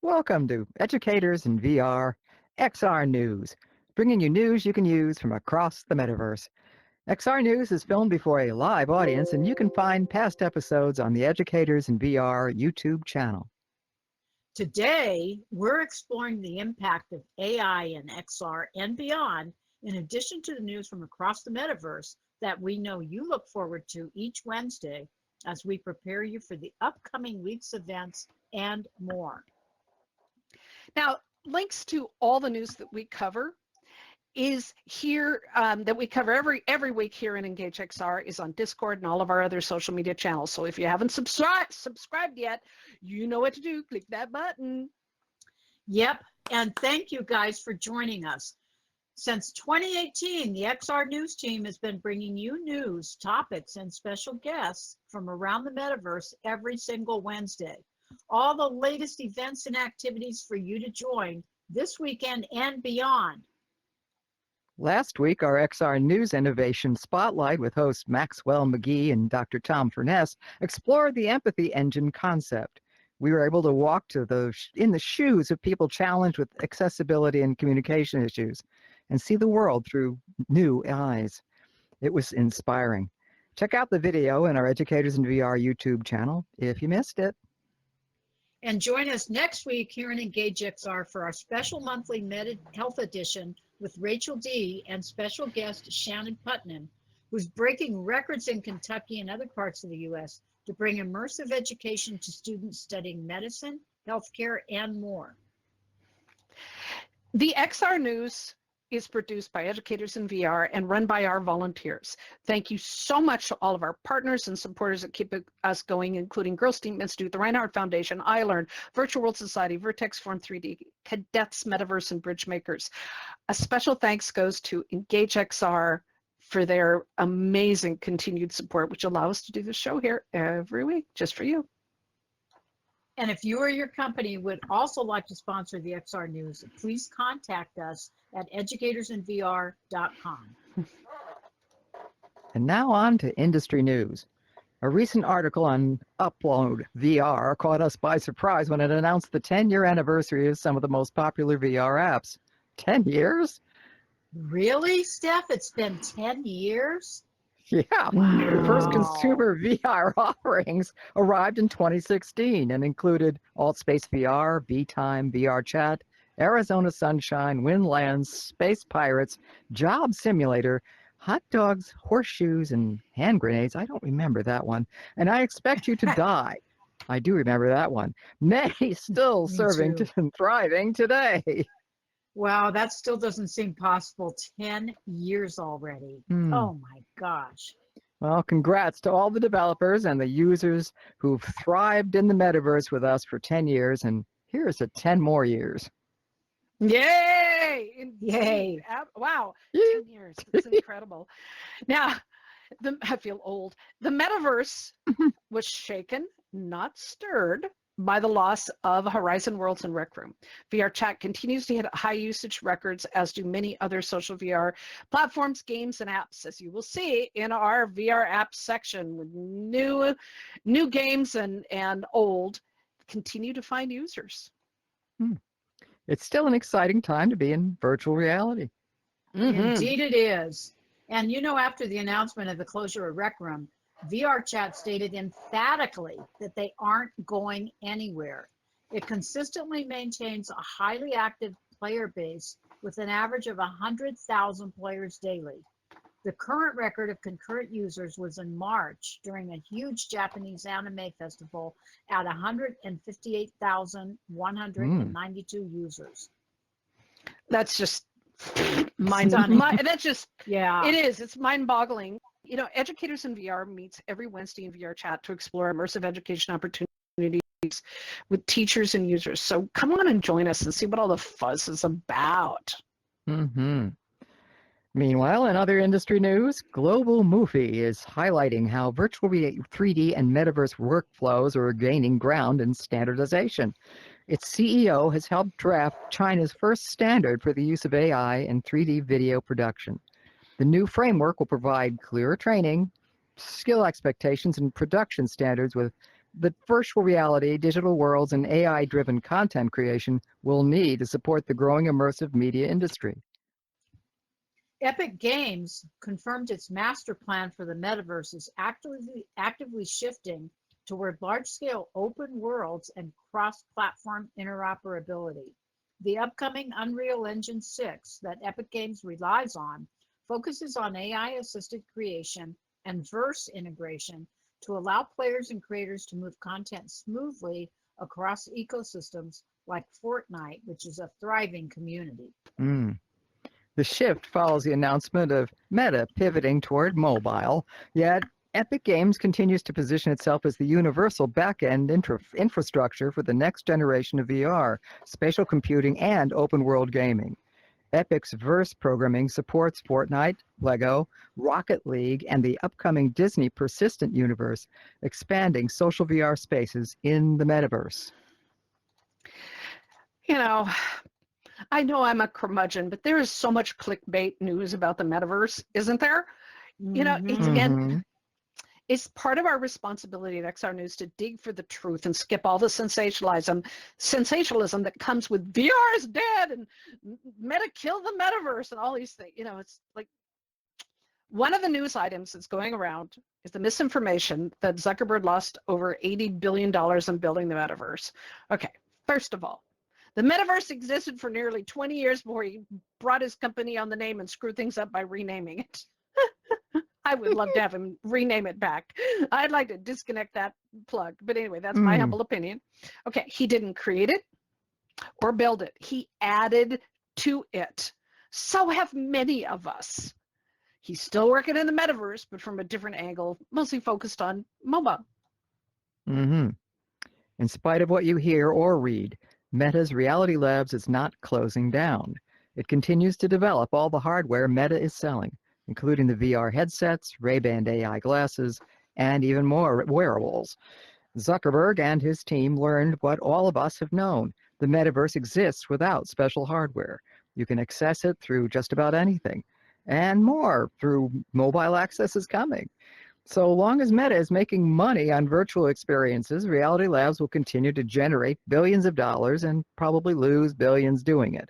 Welcome to Educators in VR XR News, bringing you news you can use from across the metaverse. XR News is filmed before a live audience, and you can find past episodes on the Educators in VR YouTube channel. Today, we're exploring the impact of AI in XR and beyond, in addition to the news from across the metaverse that we know you look forward to each Wednesday as we prepare you for the upcoming week's events and more. Now, links to all the news that we cover is here, that we cover every week here in Engage XR is on Discord and all of our other social media channels. So if you haven't subscribed yet, you know what to do. Click that button. Yep, and thank you guys for joining us. Since 2018, the XR News team has been bringing you news, topics, and special guests from around the metaverse every single Wednesday. All the latest events and activities for you to join this weekend and beyond. Last week, our XR News Innovation Spotlight with hosts Maxwell McGee and Dr. Tom Furness explored the empathy engine concept. We were able to walk in the shoes of people challenged with accessibility and communication issues and see the world through new eyes. It was inspiring. Check out the video in our Educators in VR YouTube channel if you missed it. And join us next week here in Engage XR for our special monthly Health Edition with Rachel D. and special guest Shannon Putnam, who's breaking records in Kentucky and other parts of the U.S. to bring immersive education to students studying medicine, healthcare, and more. The XR News is produced by Educators in VR and run by our volunteers. Thank you so much to all of our partners and supporters that keep us going, including Girls Team Institute, the Reinhardt Foundation, iLearn, Virtual World Society, Vertex Form 3D, Cadets Metaverse, and Bridgemakers. A special thanks goes to Engage XR for their amazing continued support, which allow us to do this show here every week just for you. And if you or your company would also like to sponsor the XR News, please contact us at educatorsinvr.com. And now on to industry news. A recent article on Upload VR caught us by surprise when it announced the 10-year anniversary of some of the most popular VR apps. 10 years? Really, Steph? It's been 10 years? Yeah, the first consumer VR offerings arrived in 2016 and included AltSpace VR, VTime, VR Chat, Arizona Sunshine, Windlands, Space Pirates, Job Simulator, Hot Dogs, Horseshoes, and Hand Grenades. I don't remember that one. And I Expect You to Die. I do remember that one. Many still serving and thriving today. Wow, that still doesn't seem possible. 10 years already. Oh my gosh. Well, congrats to all the developers and the users who've thrived in the metaverse with us for 10 years, and here's to 10 more years. Yay! Yay. Wow, 10 years. It's incredible. Now, I feel old. The metaverse was shaken, not stirred, by the loss of Horizon Worlds and Rec Room. VR Chat continues to hit high usage records, as do many other social VR platforms, games, and apps, as you will see in our VR apps section. With new games and old continue to find users. It's still an exciting time to be in virtual reality. Indeed it is. And you know, after the announcement of the closure of Rec Room, VR Chat stated emphatically that they aren't going anywhere. It consistently maintains a highly active player base with an average of 100,000 players daily. The current record of concurrent users was in March during a huge Japanese anime festival at 158,192 users. That's just Yeah. It is. It's mind-boggling. You know, Educators in VR meets every Wednesday in VR Chat to explore immersive education opportunities with teachers and users. So come on and join us and see what all the fuzz is about. Meanwhile, in other industry news, Global Movie is highlighting how virtual 3D and metaverse workflows are gaining ground in standardization. Its CEO has helped draft China's first standard for the use of AI in 3D video production. The new framework will provide clearer training, skill expectations, and production standards with that virtual reality, digital worlds, and AI-driven content creation will need to support the growing immersive media industry. Epic Games confirmed its master plan for the metaverse is actively shifting toward large-scale open worlds and cross-platform interoperability. The upcoming Unreal Engine 6 that Epic Games relies on focuses on AI-assisted creation and verse integration to allow players and creators to move content smoothly across ecosystems like Fortnite, which is a thriving community. The shift follows the announcement of Meta pivoting toward mobile, yet Epic Games continues to position itself as the universal back-end infrastructure for the next generation of VR, spatial computing, and open-world gaming. Epic's Verse programming supports Fortnite, Lego, Rocket League, and the upcoming Disney Persistent universe, expanding social VR spaces in the metaverse. You know, I know I'm a curmudgeon, but there is so much clickbait news about the metaverse, isn't there? You know, it's part of our responsibility at XR News to dig for the truth and skip all the sensationalism that comes with VR is dead and Meta killed the metaverse and all these things. You know, it's like one of the news items that's going around is the misinformation that Zuckerberg lost over $80 billion in building the metaverse. Okay, first of all, the metaverse existed for nearly 20 years before he brought his company on the name and screwed things up by renaming it. I would love to have him rename it back. I'd like to disconnect that plug. But anyway, that's my humble opinion. Okay, he didn't create it or build it. He added to it. So have many of us. He's still working in the metaverse, but from a different angle, mostly focused on mobile. In spite of what you hear or read, Meta's Reality Labs is not closing down. It continues to develop all the hardware Meta is selling, including the VR headsets, Ray-Ban AI glasses, and even more wearables. Zuckerberg and his team learned what all of us have known. The metaverse exists without special hardware. You can access it through just about anything, and more through mobile access is coming. So long as Meta is making money on virtual experiences, Reality Labs will continue to generate billions of dollars and probably lose billions doing it.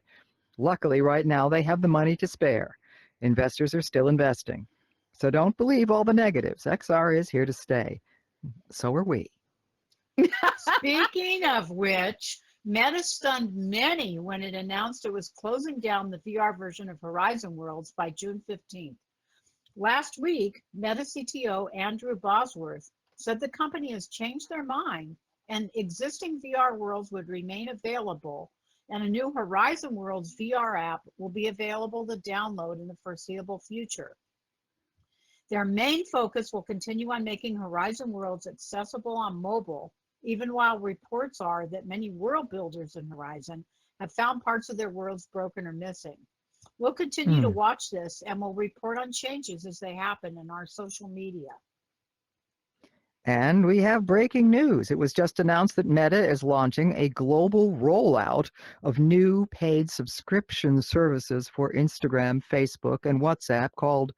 Luckily, right now, they have the money to spare. Investors are still investing. So don't believe all the negatives. XR is here to stay. So are we. Speaking of which, Meta stunned many when it announced it was closing down the VR version of Horizon Worlds by June 15th. Last week, Meta CTO Andrew Bosworth said the company has changed their mind and existing VR worlds would remain available, and a new Horizon Worlds VR app will be available to download in the foreseeable future. Their main focus will continue on making Horizon Worlds accessible on mobile, even while reports are that many world builders in Horizon have found parts of their worlds broken or missing. We'll continue to watch this and we'll report on changes as they happen in our social media. And we have breaking news. It was just announced that Meta is launching a global rollout of new paid subscription services for Instagram, Facebook, and WhatsApp called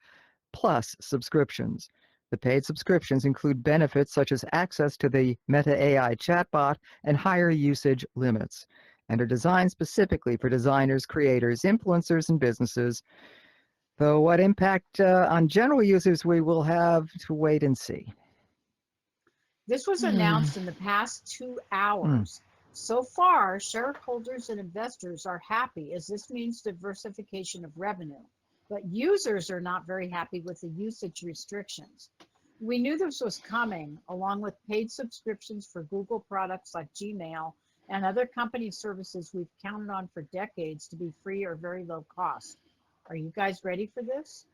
Plus subscriptions. The paid subscriptions include benefits such as access to the Meta AI chatbot and higher usage limits, and are designed specifically for designers, creators, influencers, and businesses. Though what impact on general users we will have to wait and see. This was announced in the past 2 hours. So far, shareholders and investors are happy as this means diversification of revenue, but users are not very happy with the usage restrictions. We knew this was coming, along with paid subscriptions for Google products like Gmail and other company services we've counted on for decades to be free or very low cost. Are you guys ready for this?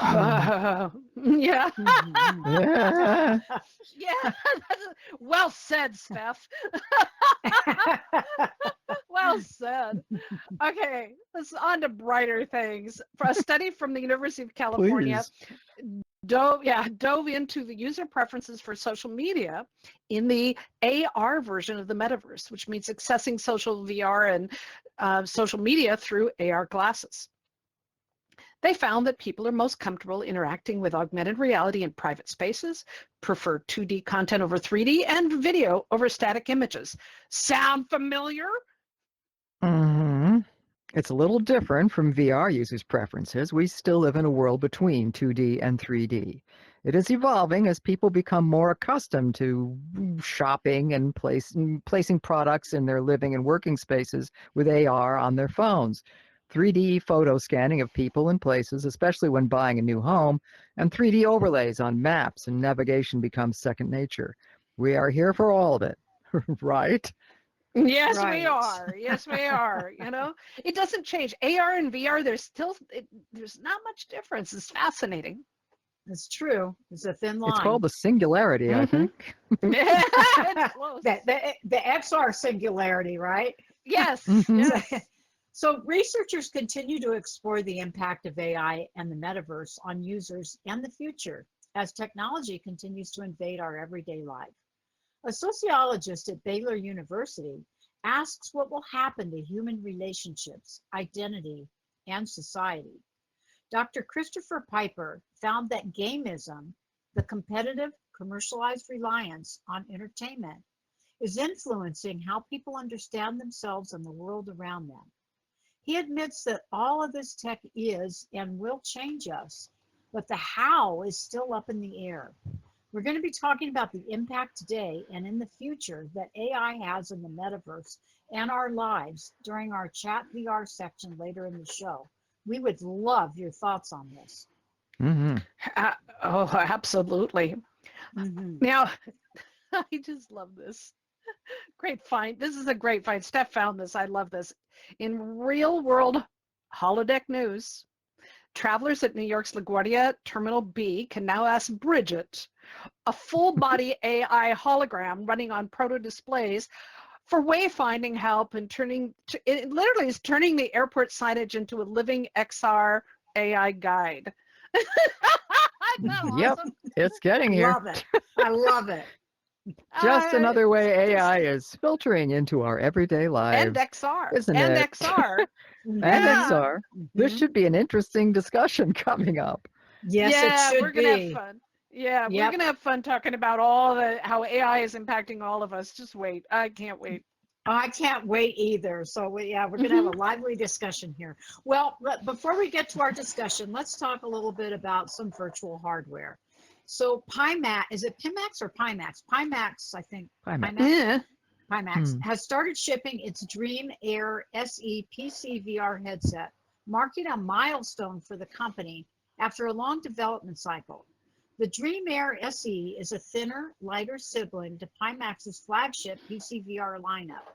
Yeah. Yeah. Yeah. Well said, Steph. Well said. Okay, let's on to brighter things. For a study from the University of California dove into the user preferences for social media in the AR version of the metaverse, which means accessing social VR and social media through AR glasses. They found that people are most comfortable interacting with augmented reality in private spaces, prefer 2D content over 3D, and video over static images. Sound familiar? Hmm. It's a little different from VR users' preferences. We still live in a world between 2D and 3D. It is evolving as people become more accustomed to shopping and placing products in their living and working spaces with AR on their phones. 3D photo scanning of people and places, especially when buying a new home, and 3D overlays on maps and navigation becomes second nature. We are here for all of it, right? Yes, we Right. are. Yes, we are. It doesn't change. AR and VR, there's not much difference. It's fascinating. It's true. It's a thin line. It's called the singularity, I think. It's close. the XR singularity, right? Yes. Mhm. Yes. So researchers continue to explore the impact of AI and the metaverse on users and the future as technology continues to invade our everyday life. A sociologist at Baylor University asks what will happen to human relationships, identity, and society. Dr. Christopher Piper found that gamism, the competitive, commercialized reliance on entertainment, is influencing how people understand themselves and the world around them. He admits that all of this tech is and will change us, but the how is still up in the air. We're going to be talking about the impact today and in the future that AI has in the metaverse and our lives during our Chat VR section later in the show. We would love your thoughts on this. Mhm. Oh, absolutely. Mhm. Now, I just love this. Great find. This is a great find. Steph found this. I love this. In real world holodeck news, travelers at New York's LaGuardia Terminal B can now ask Bridget, a full body AI hologram running on proto displays, for wayfinding help and it literally is turning the airport signage into a living XR AI guide. Isn't that Yep, awesome? it's getting here. Love it. I love it. Just another way Just- AI is filtering into our everyday and lives, XR. isn't And it? XR. And Yeah. XR. This Mhm. should be an interesting discussion coming up. Yes, Yeah, it should we're gonna have be. fun. Yeah, we're Yep. gonna have fun talking about how AI is impacting all of us. Just wait. I can't wait. I can't wait either. So we're going to have a lively discussion here. Well, before we get to our discussion, let's talk a little bit about some virtual hardware. So Pimax, is it Pimax or Pimax? Pimax, I think. Pimax. Yeah. Pimax has started shipping its Dream Air SE PC VR headset, marking a milestone for the company after a long development cycle. The Dream Air SE is a thinner, lighter sibling to Pimax's flagship PC VR lineup,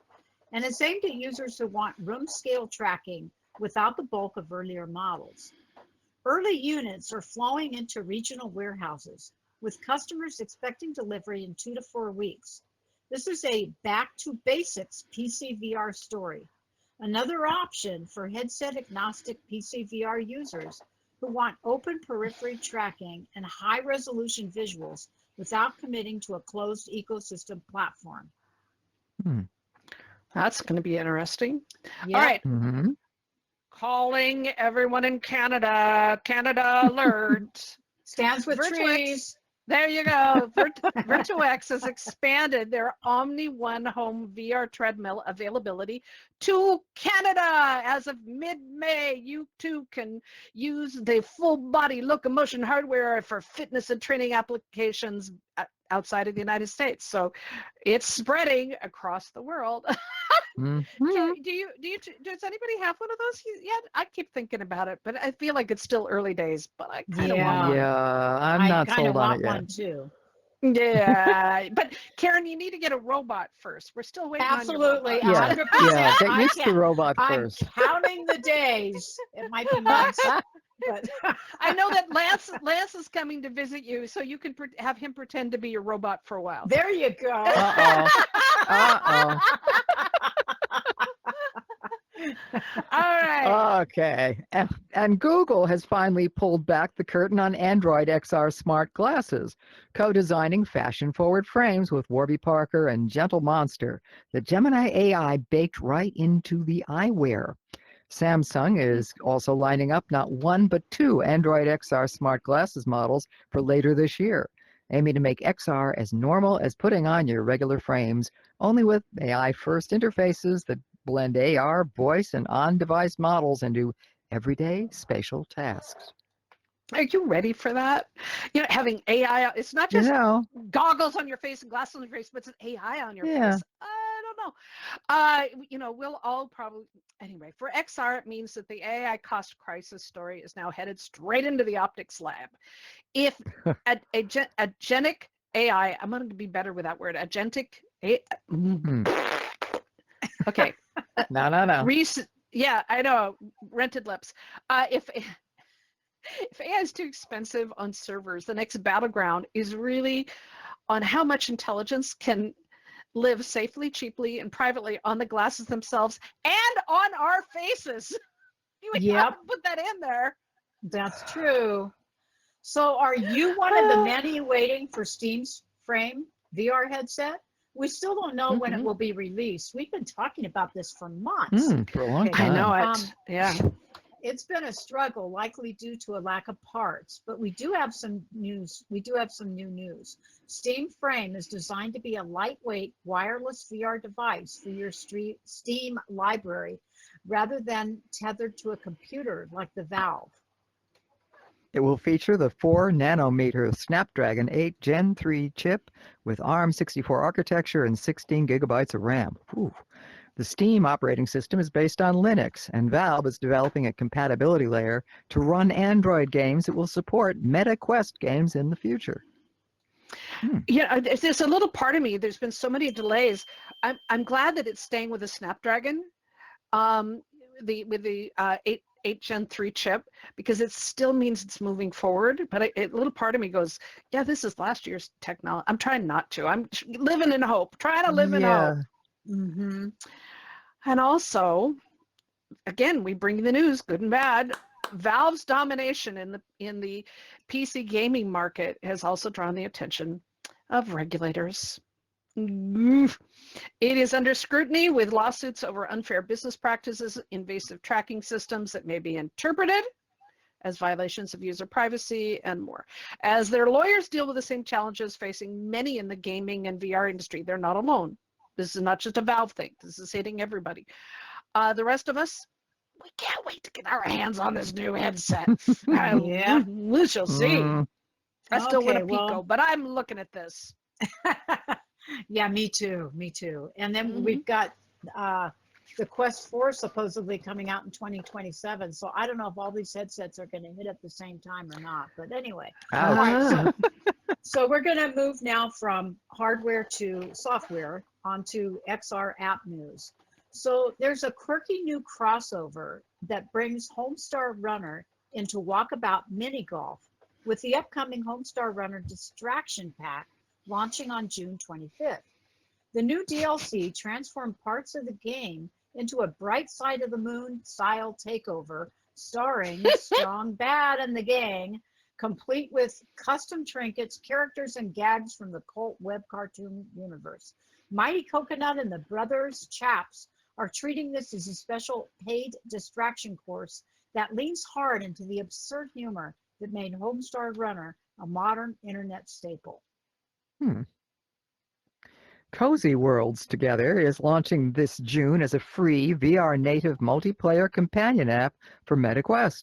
and it's aimed at users who want room scale tracking without the bulk of earlier models. Early units are flowing into regional warehouses, with customers expecting delivery in 2 to 4 weeks. This is a back to basics PC VR story, another option for headset agnostic PC VR users who want open periphery tracking and high resolution visuals without committing to a closed ecosystem platform. That's going to be interesting. Yep. All right. Mhm. Calling everyone in Canada. Canada alert. Stands with Virtuix. trees. There you go. Virtuix has expanded their Omni One Home VR treadmill availability to Canada. As of mid-May, you too can use the full body locomotion hardware for fitness and training applications outside of the United States. So it's spreading across the world. Mhm. Does anybody have one of those yet? I keep thinking about it, but I feel like it's still early days, but I kind of want one. Yeah, I'm I not kind of sold on want it yet. one too. Yeah, but Karen, you need to get a robot first. We're still waiting Absolutely, on your robot. Yeah, 100%. yeah, get I used to can't- robot I'm first. counting the days. It might be months, but I know that Lance is coming to visit you, so you can have him pretend to be your robot for a while. there you go. Uh-oh. Uh-oh. All right. Okay. And Google has finally pulled back the curtain on Android XR smart glasses, co-designing fashion-forward frames with Warby Parker and Gentle Monster, the Gemini AI baked right into the eyewear. Samsung is also lining up not one but two Android XR smart glasses models for later this year, aiming to make XR as normal as putting on your regular frames, only with AI-first interfaces that blend AR, voice, and on-device models into everyday spatial tasks. Are you ready for that? Having AI, it's not You just know, goggles on your face and glasses on your face, but it's an AI on your yeah. face. I don't know. We'll all probably, anyway, for XR, it means that the AI cost crisis story is now headed straight into the optics lab. If agentic AI, I'm going to be better with that word, agentic, okay. No. Yeah, I know, rented lips. If AI is too expensive on servers, the next battleground is really on how much intelligence can live safely, cheaply, and privately on the glasses themselves and on our faces. We have to put that in there. That's true. So are you one of the many waiting for Steam's Frame VR headset? We still don't know when it will be released. We've been talking about this for months. For a long time. I know it. Yeah. It's been a struggle, likely due to a lack of parts, but we do have some news. We do have some new news. Steam Frame is designed to be a lightweight wireless VR device for your Steam library rather than tethered to a computer like the Valve. It will feature the 4-nanometer Snapdragon 8 Gen 3 chip with ARM64 architecture and 16 gigabytes of RAM. Ooh. The Steam operating system is based on Linux, and Valve is developing a compatibility layer to run Android games that will support MetaQuest games in the future. Yeah, there's a little part of me, there's been so many delays. I'm glad that it's staying with the Snapdragon, with the 8 Gen 3 chip, because it still means it's moving forward. But a little part of me goes, yeah, this is last year's technology. I'm trying not to. I'm living in hope, trying to live in hope. And also, again, we bring the news, good and bad. Valve's domination in the PC gaming market has also drawn the attention of regulators. It is under scrutiny with lawsuits over unfair business practices, invasive tracking systems that may be interpreted as violations of user privacy, and more. As their lawyers deal with the same challenges facing many in the gaming and VR industry, they're not alone. This is not just a Valve thing. This is hitting everybody. The rest of us, we can't wait to get our hands on this new headset. We shall see. I still want a Pico, but I'm looking at this. Yeah, me too. And then we've got the Quest 4 supposedly coming out in 2027. So I don't know if all these headsets are going to hit at the same time or not. But anyway, all right, so we're going to move now from hardware to software onto XR app news. So there's a quirky new crossover that brings Homestar Runner into Walkabout Mini Golf with the upcoming Homestar Runner Distraction Pack launching on June 25th. The new DLC transformed parts of the game into a bright side of the moon style takeover starring Strong Bad and the gang, complete with custom trinkets, characters, and gags from the cult web cartoon universe. Mighty Coconut and the Brothers Chaps are treating this as a special paid distraction course that leans hard into the absurd humor that made Homestar Runner a modern internet staple. Cozy Worlds Together is launching this June as a free VR native multiplayer companion app for MetaQuest.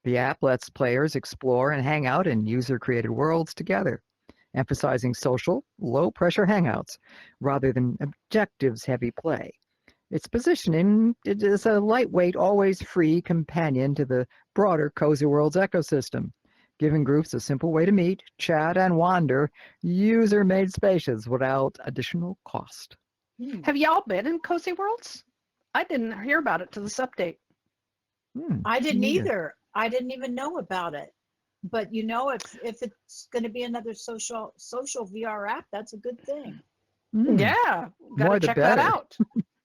The app lets players explore and hang out in user-created worlds together, emphasizing social, low-pressure hangouts rather than objectives-heavy play. Its positioning is a lightweight, always free companion to the broader Cozy Worlds ecosystem, giving groups a simple way to meet, chat, and wander user-made spaces without additional cost. Have y'all been in Cozy Worlds? I didn't hear about it to this update. I didn't either. I didn't even know about it. But you know, if it's going to be another social VR app, that's a good thing. Yeah, gotta check that out.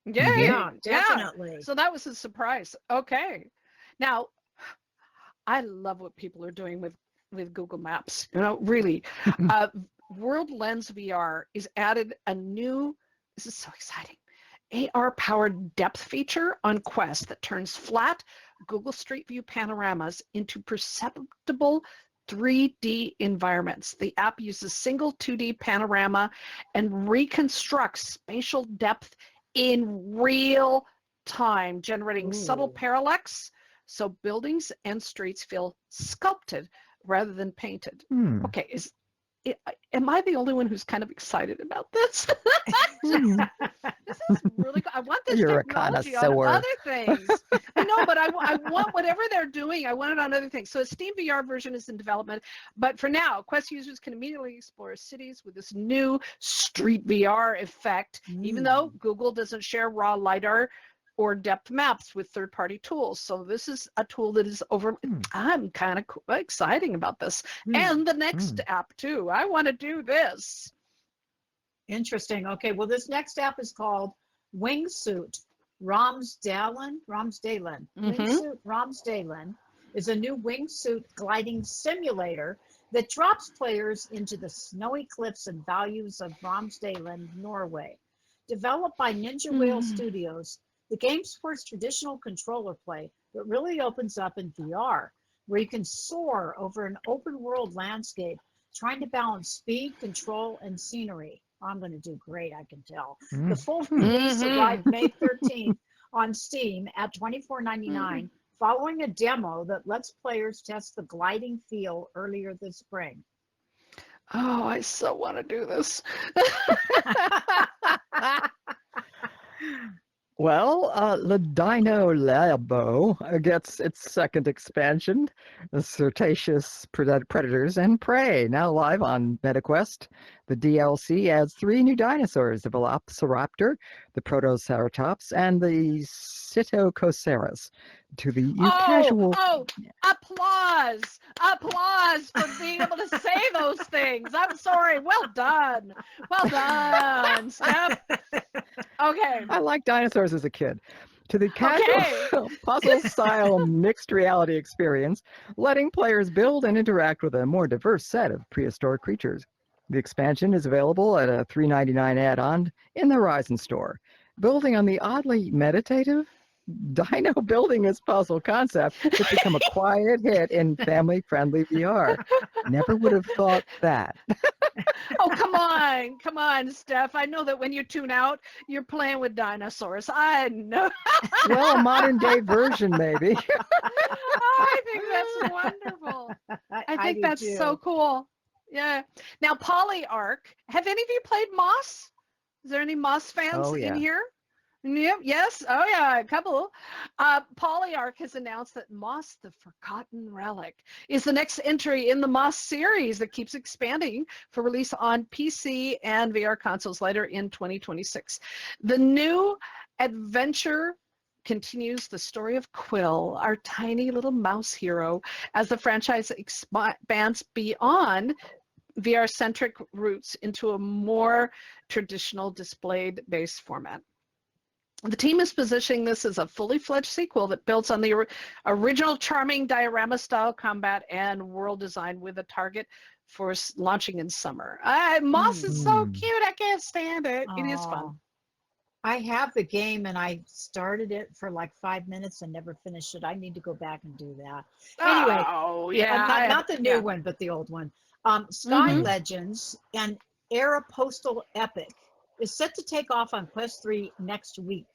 Yeah, definitely. So that was a surprise. Okay. Now, I love what people are doing with Google Maps. Really. World Lens VR is added this is so exciting, AR-powered depth feature on Quest that turns flat Google Street View panoramas into perceptible 3D environments. The app uses single 2D panorama and reconstructs spatial depth in real time, generating subtle parallax so buildings and streets feel sculpted rather than painted. Okay, am I the only one who's kind of excited about this? This is really cool. I want this technology on other things. I know, but I want whatever they're doing, I want it on other things. So a Steam VR version is in development, but for now, Quest users can immediately explore cities with this new street VR effect, even though Google doesn't share raw LiDAR or depth maps with third-party tools. So this is a tool that is I'm kind of exciting about this. And the next app too. I want to do this. Interesting. Okay, well, this next app is called Wingsuit Romsdalen. Wingsuit Romsdalen is a new wingsuit gliding simulator that drops players into the snowy cliffs and valleys of Romsdalen, Norway. Developed by Ninja Whale Studios, the game supports traditional controller play, but really opens up in VR, where you can soar over an open world landscape, trying to balance speed, control, and scenery. I'm going to do great, I can tell. The full release arrived May 13th on Steam at $24.99, following a demo that lets players test the gliding feel earlier this spring. Oh, I so want to do this. Well, the Dino Labo gets its second expansion, Cretaceous Predators and Prey, now live on MetaQuest. The DLC adds 3 new dinosaurs, the Velociraptor, the Protoceratops, and the Psittacosaurus, to the casual... Applause! Applause for being able to say those things. I'm sorry. Well done. Well done, Steph. Okay. I liked dinosaurs as a kid. To the casual puzzle-style mixed reality experience, letting players build and interact with a more diverse set of prehistoric creatures. The expansion is available at a $3.99 add-on in the Horizon store. Building on the oddly meditative dino building as puzzle concept, it's become a quiet hit in family-friendly VR. Never would have thought that. Oh, come on, Steph. I know that when you tune out, you're playing with dinosaurs. I know. Well, a modern-day version, maybe. I think that's wonderful. I think that's too. So cool. Yeah. Now, PolyArc. Have any of you played Moss? Is there any Moss fans in here? Yep. Yes. Oh, yeah. A couple. PolyArc has announced that Moss, the Forgotten Relic, is the next entry in the Moss series that keeps expanding for release on PC and VR consoles later in 2026. The new adventure continues the story of Quill, our tiny little mouse hero, as the franchise expands beyond VR-centric roots into a more traditional displayed-based format. The team is positioning this as a fully fledged sequel that builds on the original charming diorama-style combat and world design, with a target for launching in summer. Moss is so cute. I can't stand it. It is fun. I have the game and I started it for like 5 minutes and never finished it. I need to go back and do that. Anyway, not the new one, but the old one. Sky Legends and Aeropostal Epic is set to take off on Quest 3 next week,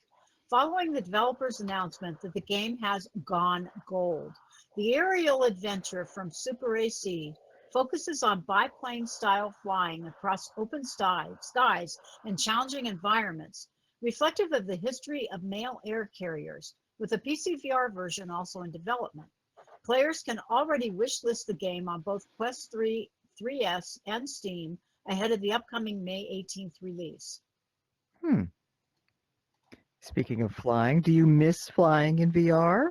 following the developer's announcement that the game has gone gold. The aerial adventure from Super AC focuses on biplane-style flying across open skies and challenging environments, reflective of the history of mail air carriers, with a PC VR version also in development. Players can already wishlist the game on both Quest 3, 3S, and Steam ahead of the upcoming May 18th release. Speaking of flying, do you miss flying in VR?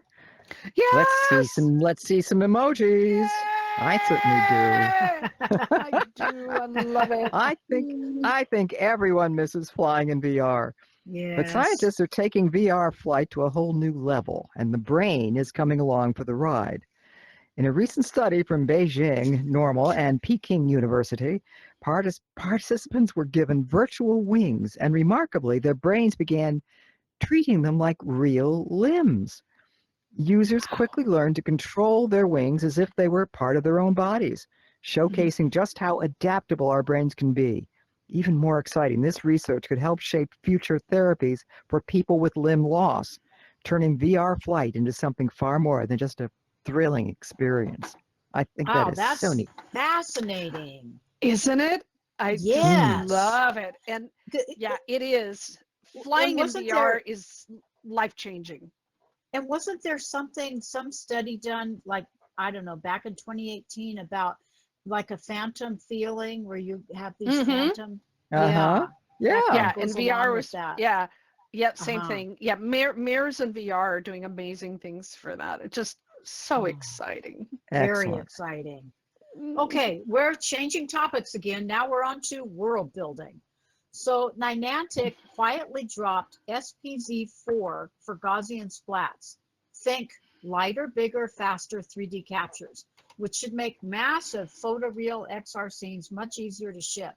Yes! Let's see some emojis. Yes! I certainly do. I do. I love it. I think everyone misses flying in VR. Yes. But scientists are taking VR flight to a whole new level, and the brain is coming along for the ride. In a recent study from Beijing Normal and Peking University, participants were given virtual wings, and remarkably, their brains began treating them like real limbs. Users quickly learned to control their wings as if they were part of their own bodies, showcasing just how adaptable our brains can be. Even more exciting, this research could help shape future therapies for people with limb loss, turning VR flight into something far more than just a thrilling experience. I think that Oh, is that's so neat. fascinating. Isn't it? I just Yes. love it. And yeah, it is. Flying in wasn't VR there- is life-changing. And wasn't there some study done, like, I don't know, back in 2018 about like a phantom feeling where you have these Mhm. phantom? Uh-huh. Yeah. Yeah, goes and VR along with was that. yeah. Yeah, same Uh-huh. thing. Yeah, mirrors and VR are doing amazing things for that. It's just so Oh. exciting. Very Excellent. exciting. Mm. Okay, we're changing topics again. Now we're on to world building. So Niantic quietly dropped SPZ4 for Gaussian splats. Think lighter, bigger, faster 3D captures, which should make massive photoreal XR scenes much easier to ship.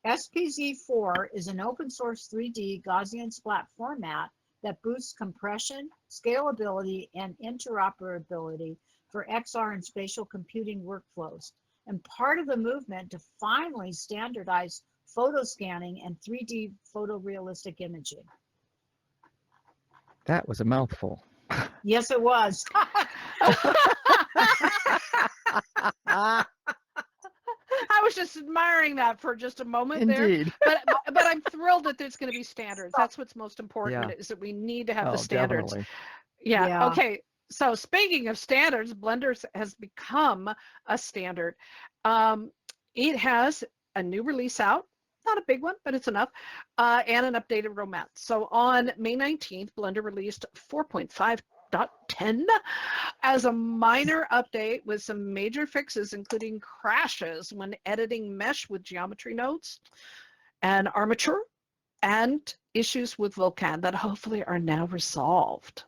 SPZ4 is an open source 3D Gaussian splat format that boosts compression, scalability, and interoperability for XR and spatial computing workflows, and part of the movement to finally standardize photo scanning and 3D photorealistic imaging. That was a mouthful. Yes, it was. I was just admiring that for just a moment there. Indeed. But I'm thrilled that there's going to be standards. That's what's most important, Yeah. is that we need to have Oh, the standards. definitely. Yeah. Yeah. Okay. So speaking of standards, Blender has become a standard. It has a new release out, not a big one, but it's enough, and an updated roadmap. So on May 19th, Blender released 4.5.10 as a minor update with some major fixes, including crashes when editing mesh with geometry nodes and armature, and issues with Vulkan that hopefully are now resolved.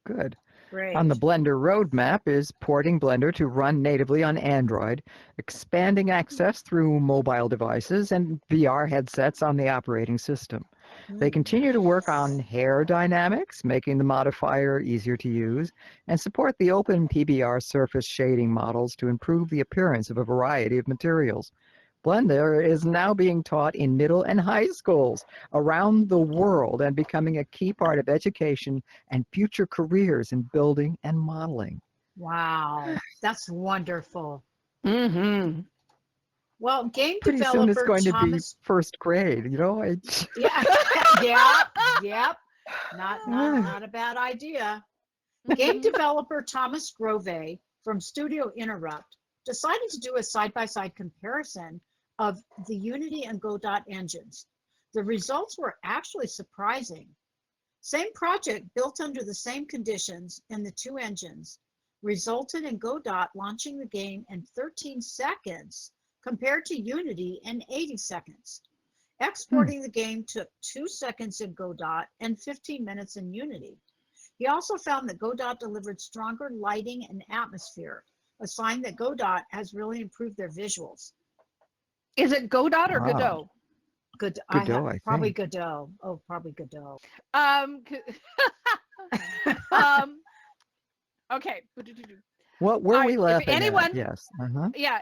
Good. Great. On the Blender roadmap is porting Blender to run natively on Android, expanding access through mobile devices and VR headsets on the operating system. They continue to work on hair dynamics, making the modifier easier to use, and support the open PBR surface shading models to improve the appearance of a variety of materials. Blender is now being taught in middle and high schools around the world and becoming a key part of education and future careers in building and modeling. Wow, that's wonderful. Mm-hmm. Well, game Pretty developer soon it's going Thomas. to be first grade, you know? Yeah, yep. Not a bad idea. Game developer Thomas Grove from Studio Interrupt decided to do a side-by-side comparison of the Unity and Godot engines. The results were actually surprising. Same project built under the same conditions and the two engines resulted in Godot launching the game in 13 seconds compared to Unity in 80 seconds. Exporting the game took 2 seconds in Godot and 15 minutes in Unity. He also found that Godot delivered stronger lighting and atmosphere, a sign that Godot has really improved their visuals. Is it Godot or Wow. Godot? Godot, I probably think. Godot. Oh, probably Godot. Okay. What were All we right, if laughing anyone- at? Yes. Uh-huh. Yeah.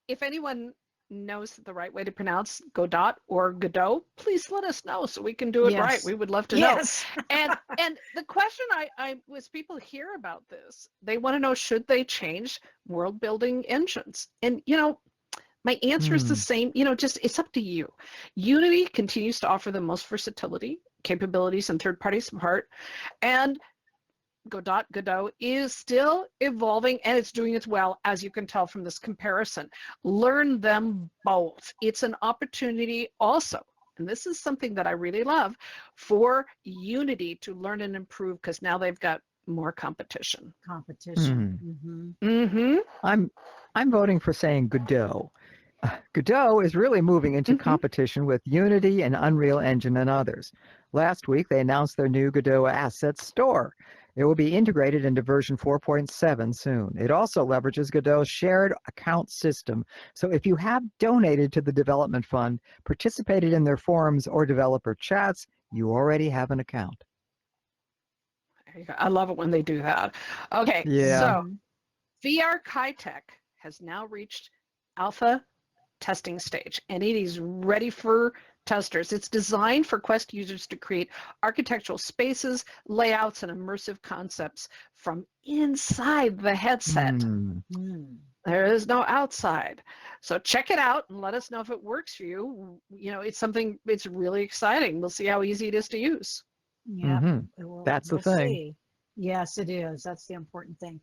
If anyone knows the right way to pronounce Godot or Godot, please let us know so we can do it Yes. right. We would love to Yes. know. And the question I was, people hear about this, they want to know, should they change world building engines? And my answer is the same, just it's up to you. Unity continues to offer the most versatility, capabilities, and third-party support. And Godot is still evolving, and it's doing it well, as you can tell from this comparison. Learn them both. It's an opportunity also, and this is something that I really love, for Unity to learn and improve, because now they've got more competition. Competition. Mm-hmm. I'm voting for saying Godot. Godot is really moving into competition with Unity and Unreal Engine and others. Last week, they announced their new Godot Asset Store. It will be integrated into version 4.7 soon. It also leverages Godot's shared account system. So if you have donated to the development fund, participated in their forums or developer chats, you already have an account. There you go. I love it when they do that. Okay, Yeah. so VR KaiTech has now reached alpha testing stage, and it is ready for testers. It's designed for Quest users to create architectural spaces, layouts, and immersive concepts from inside the headset. There is no outside. So check it out and let us know if it works for you. You know, it's something, it's really exciting. We'll see how easy it is to use. Yeah, That's the thing. See. Yes, it is. That's the important thing.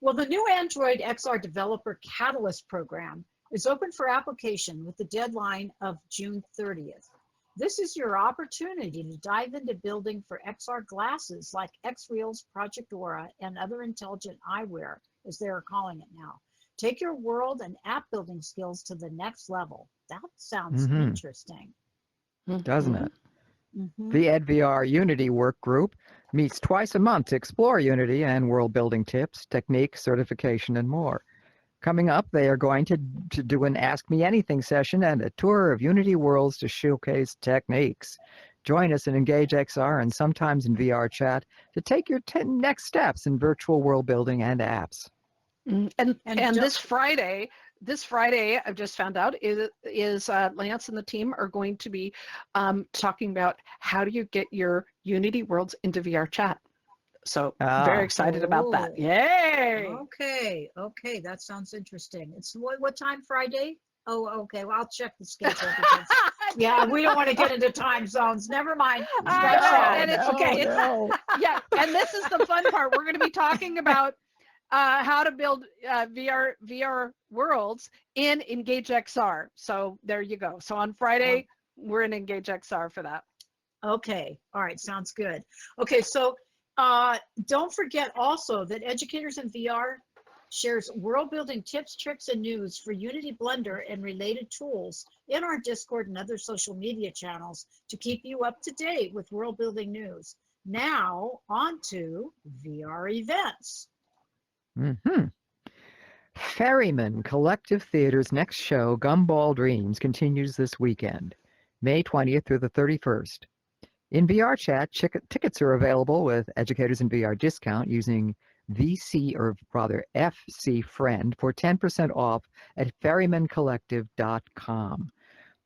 Well, the new Android XR Developer Catalyst program is open for application with the deadline of June 30th. This is your opportunity to dive into building for XR glasses like XReal's Project Aura and other intelligent eyewear, as they are calling it now. Take your world and app building skills to the next level. That sounds interesting. Doesn't it? The EDVR Unity work group meets twice a month to explore Unity and world building tips, techniques, certification, and more. Coming up, they are going to do an Ask Me Anything session and a tour of Unity worlds to showcase techniques. Join us in Engage XR and sometimes in VR chat to take your 10 next steps in virtual world building and apps. And this Friday, I've just found out is Lance and the team are going to be talking about how do you get your Unity worlds into VR chat. So very excited about that. Yay! Okay, that sounds interesting. It's what time Friday? Oh, okay. Well, I'll check the schedule because yeah, we don't want to get into time zones. Never mind. Yeah, and this is the fun part. We're going to be talking about how to build VR worlds in Engage XR. So there you go. So on Friday, we're in Engage XR for that. Okay. All right. Sounds good. Okay. So don't forget also that Educators in VR shares world building tips, tricks, and news for Unity Blender and related tools in our Discord and other social media channels to keep you up to date with world building news. Now on to VR events. Ferryman Collective Theater's next show, Gumball Dreams, continues this weekend, May 20th through the 31st. In VR chat, tickets are available with Educators in VR discount using VC, or rather FC Friend, for 10% off at ferrymancollective.com.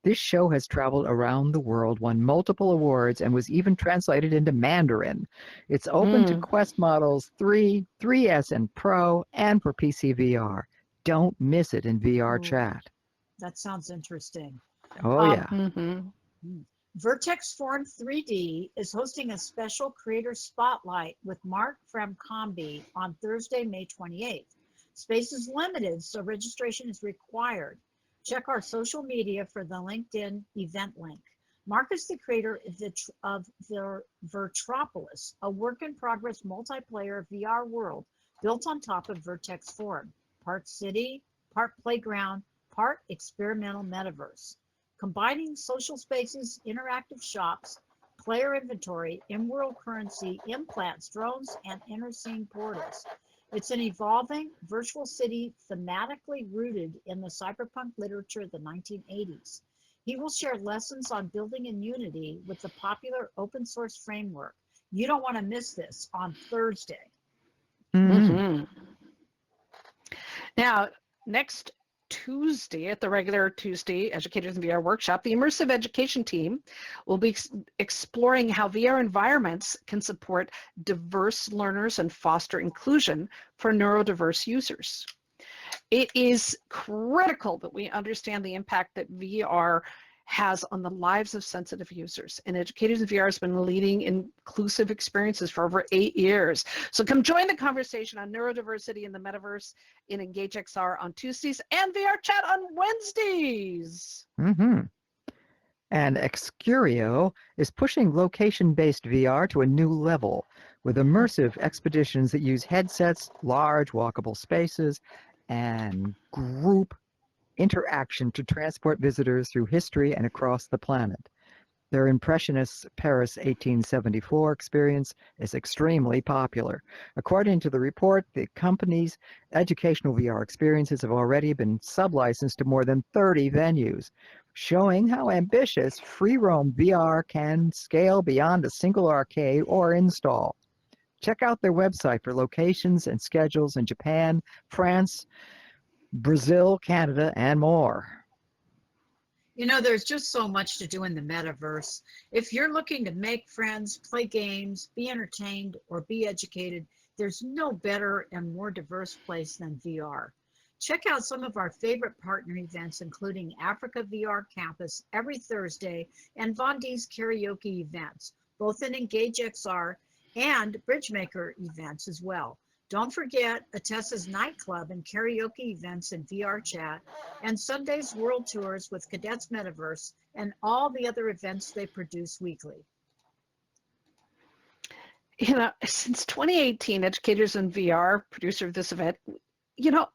This show has traveled around the world, won multiple awards, and was even translated into Mandarin. It's open to Quest Models 3, 3S and Pro, and for PC VR. Don't miss it in VR chat. That sounds interesting. Oh, yeah. Vertex Forum 3D is hosting a special creator spotlight with Mark from Combi on Thursday, May 28th. Space is limited, so registration is required. Check our social media for the LinkedIn event link. Mark is the creator of the Vertropolis, a work-in-progress multiplayer VR world built on top of Vertex Forum, part city, part playground, part experimental metaverse. Combining social spaces, interactive shops, player inventory, in-world currency, implants, drones, and inter-scene portals. It's an evolving virtual city thematically rooted in the cyberpunk literature of the 1980s. He will share lessons on building in Unity with the popular open source framework. You don't want to miss this on Thursday. Now, next Tuesday, at the regular Tuesday Educators in VR workshop, the Immersive Education team will be exploring how VR environments can support diverse learners and foster inclusion for neurodiverse users. It is critical that we understand the impact that VR has on the lives of sensitive users. And Educators in VR has been leading inclusive experiences for over 8 years. So come join the conversation on neurodiversity in the metaverse in Engage XR on Tuesdays and VR chat on Wednesdays. And Excurio is pushing location-based VR to a new level with immersive expeditions that use headsets, large walkable spaces, and group interaction to transport visitors through history and across the planet. Their Impressionist Paris 1874 experience is extremely popular. According to the report, the company's educational VR experiences have already been sublicensed to more than 30 venues, showing how ambitious free roam VR can scale beyond a single arcade or install. Check out their website for locations and schedules in Japan, France, Brazil, Canada, and more. You know, there's just so much to do in the metaverse. If you're looking to make friends, play games, be entertained, or be educated, there's no better and more diverse place than VR. Check out some of our favorite partner events, including Africa VR Campus every Thursday and Vondi's karaoke events, both in Engage XR and Bridgemaker events as well. Don't forget Atessa's nightclub and karaoke events in VR chat, and Sunday's world tours with Cadets Metaverse, and all the other events they produce weekly. You know, since 2018, Educators in VR, producer of this event, you know,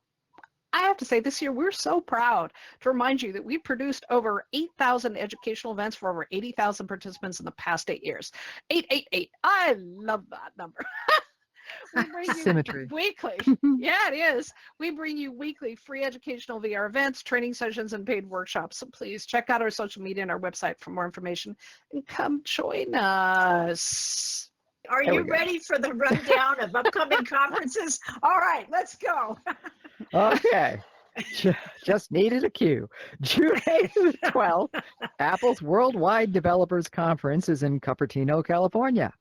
I have to say this year we're so proud to remind you that we produced over 8,000 educational events for over 80,000 participants in the past 8 years. 888. I love that number. We bring you Symmetry. weekly. Yeah, it is. We bring you weekly free educational VR events, training sessions, and paid workshops. So please check out our social media and our website for more information and come join us. Are There we you go. ready for the rundown of upcoming conferences? All right, let's go. Okay. Just needed a cue. June 8th to the 12th, Apple's Worldwide Developers Conference is in Cupertino, California.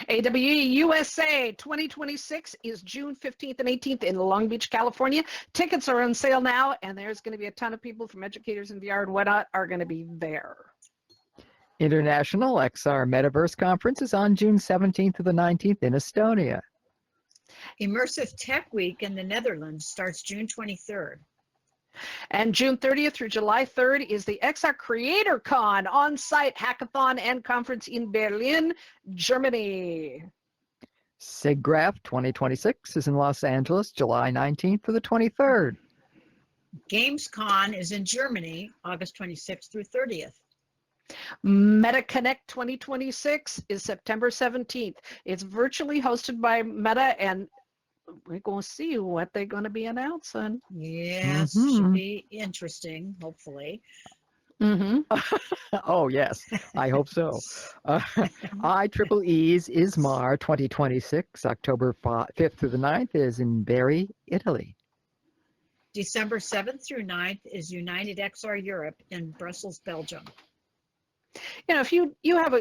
AWE USA 2026 is June 15th and 18th in Long Beach, California. Tickets are on sale now, and there's going to be a ton of people from Educators in VR and whatnot are going to be there. International XR Metaverse Conference is on June 17th to the 19th in Estonia. Immersive Tech Week in the Netherlands starts June 23rd. And June 30th through July 3rd is the XR Creator Con on-site hackathon and conference in Berlin, Germany. SIGGRAPH 2026 is in Los Angeles, July 19th to the 23rd. GamesCon is in Germany, August 26th through 30th. MetaConnect 2026 is September 17th. It's virtually hosted by Meta, and we're going to see what they're going to be announcing. Yes, Mhm. should be interesting, hopefully. Oh, yes, I hope so. IEEE's ISMAR 2026, October 5th through the 9th, is in Bari, Italy. December 7th through 9th is United XR Europe in Brussels, Belgium. You know, if you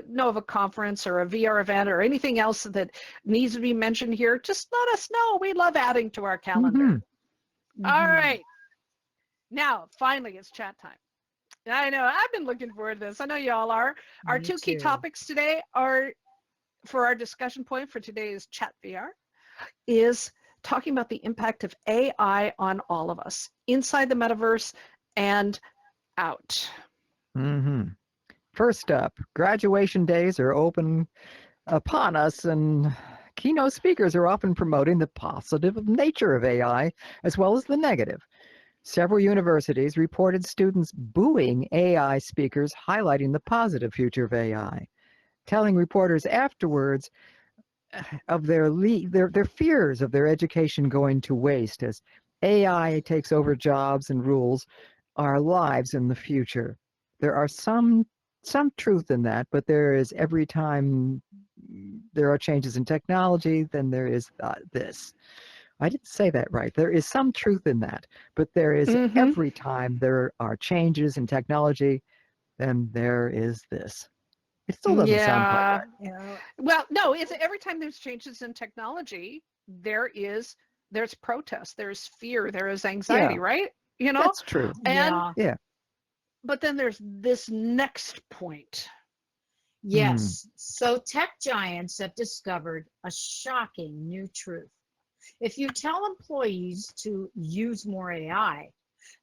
know of a conference or a VR event or anything else that needs to be mentioned here, just let us know. We love adding to our calendar. All right. Now, finally, it's chat time. I know, I've been looking forward to this. I know y'all are. Our Me two key too. topics today are, for our discussion point for today's chat VR, is talking about the impact of AI on all of us, inside the metaverse and out. First up, graduation days are open upon us, and keynote speakers are often promoting the positive nature of AI as well as the negative. Several universities reported students booing AI speakers, highlighting the positive future of AI, telling reporters afterwards of their fears of their education going to waste as AI takes over jobs and rules our lives in the future. There are some truth in that, but there is, every time there are changes in technology, then there is this. I didn't say that right. There is some truth in that, but there is, every time there are changes in technology, then there is this. It still doesn't sound quite right. Yeah. Well, no, it's every time there's changes in technology, there's protest, there's fear, there is anxiety, Yeah. right? You know? That's true. And Yeah. but then there's this next point. Yes. So tech giants have discovered a shocking new truth. If you tell employees to use more AI,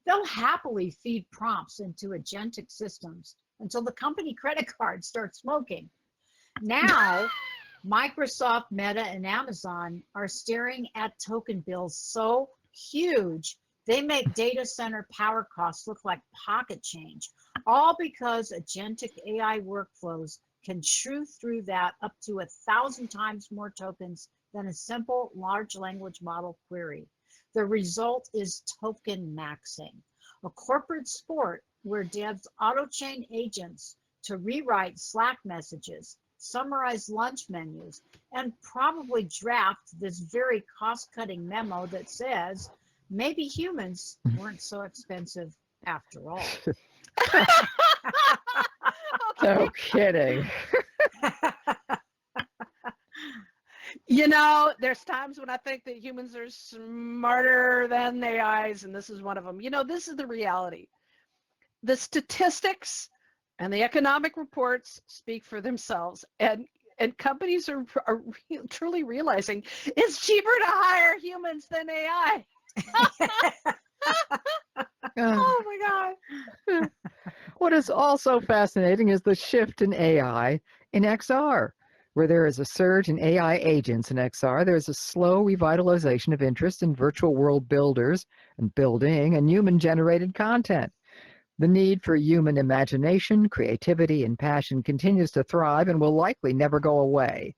they'll happily feed prompts into agentic systems until the company credit card starts smoking. Now, Microsoft, Meta, and Amazon are staring at token bills so huge they make data center power costs look like pocket change. All because agentic AI workflows can chew through that up to 1,000 times more tokens than a simple large language model query. The result is token maxing, a corporate sport where devs auto-chain agents to rewrite Slack messages, summarize lunch menus, and probably draft this very cost-cutting memo that says, maybe humans weren't so expensive after all. No kidding. You know, there's times when I think that humans are smarter than AIs, and this is one of them. You know, this is the reality. The statistics and the economic reports speak for themselves, and companies are truly realizing it's cheaper to hire humans than AI. Oh my God. What is also fascinating is the shift in AI in XR. Where there is a surge in AI agents in XR, there is a slow revitalization of interest in virtual world builders and building and human-generated content. The need for human imagination, creativity, and passion continues to thrive and will likely never go away.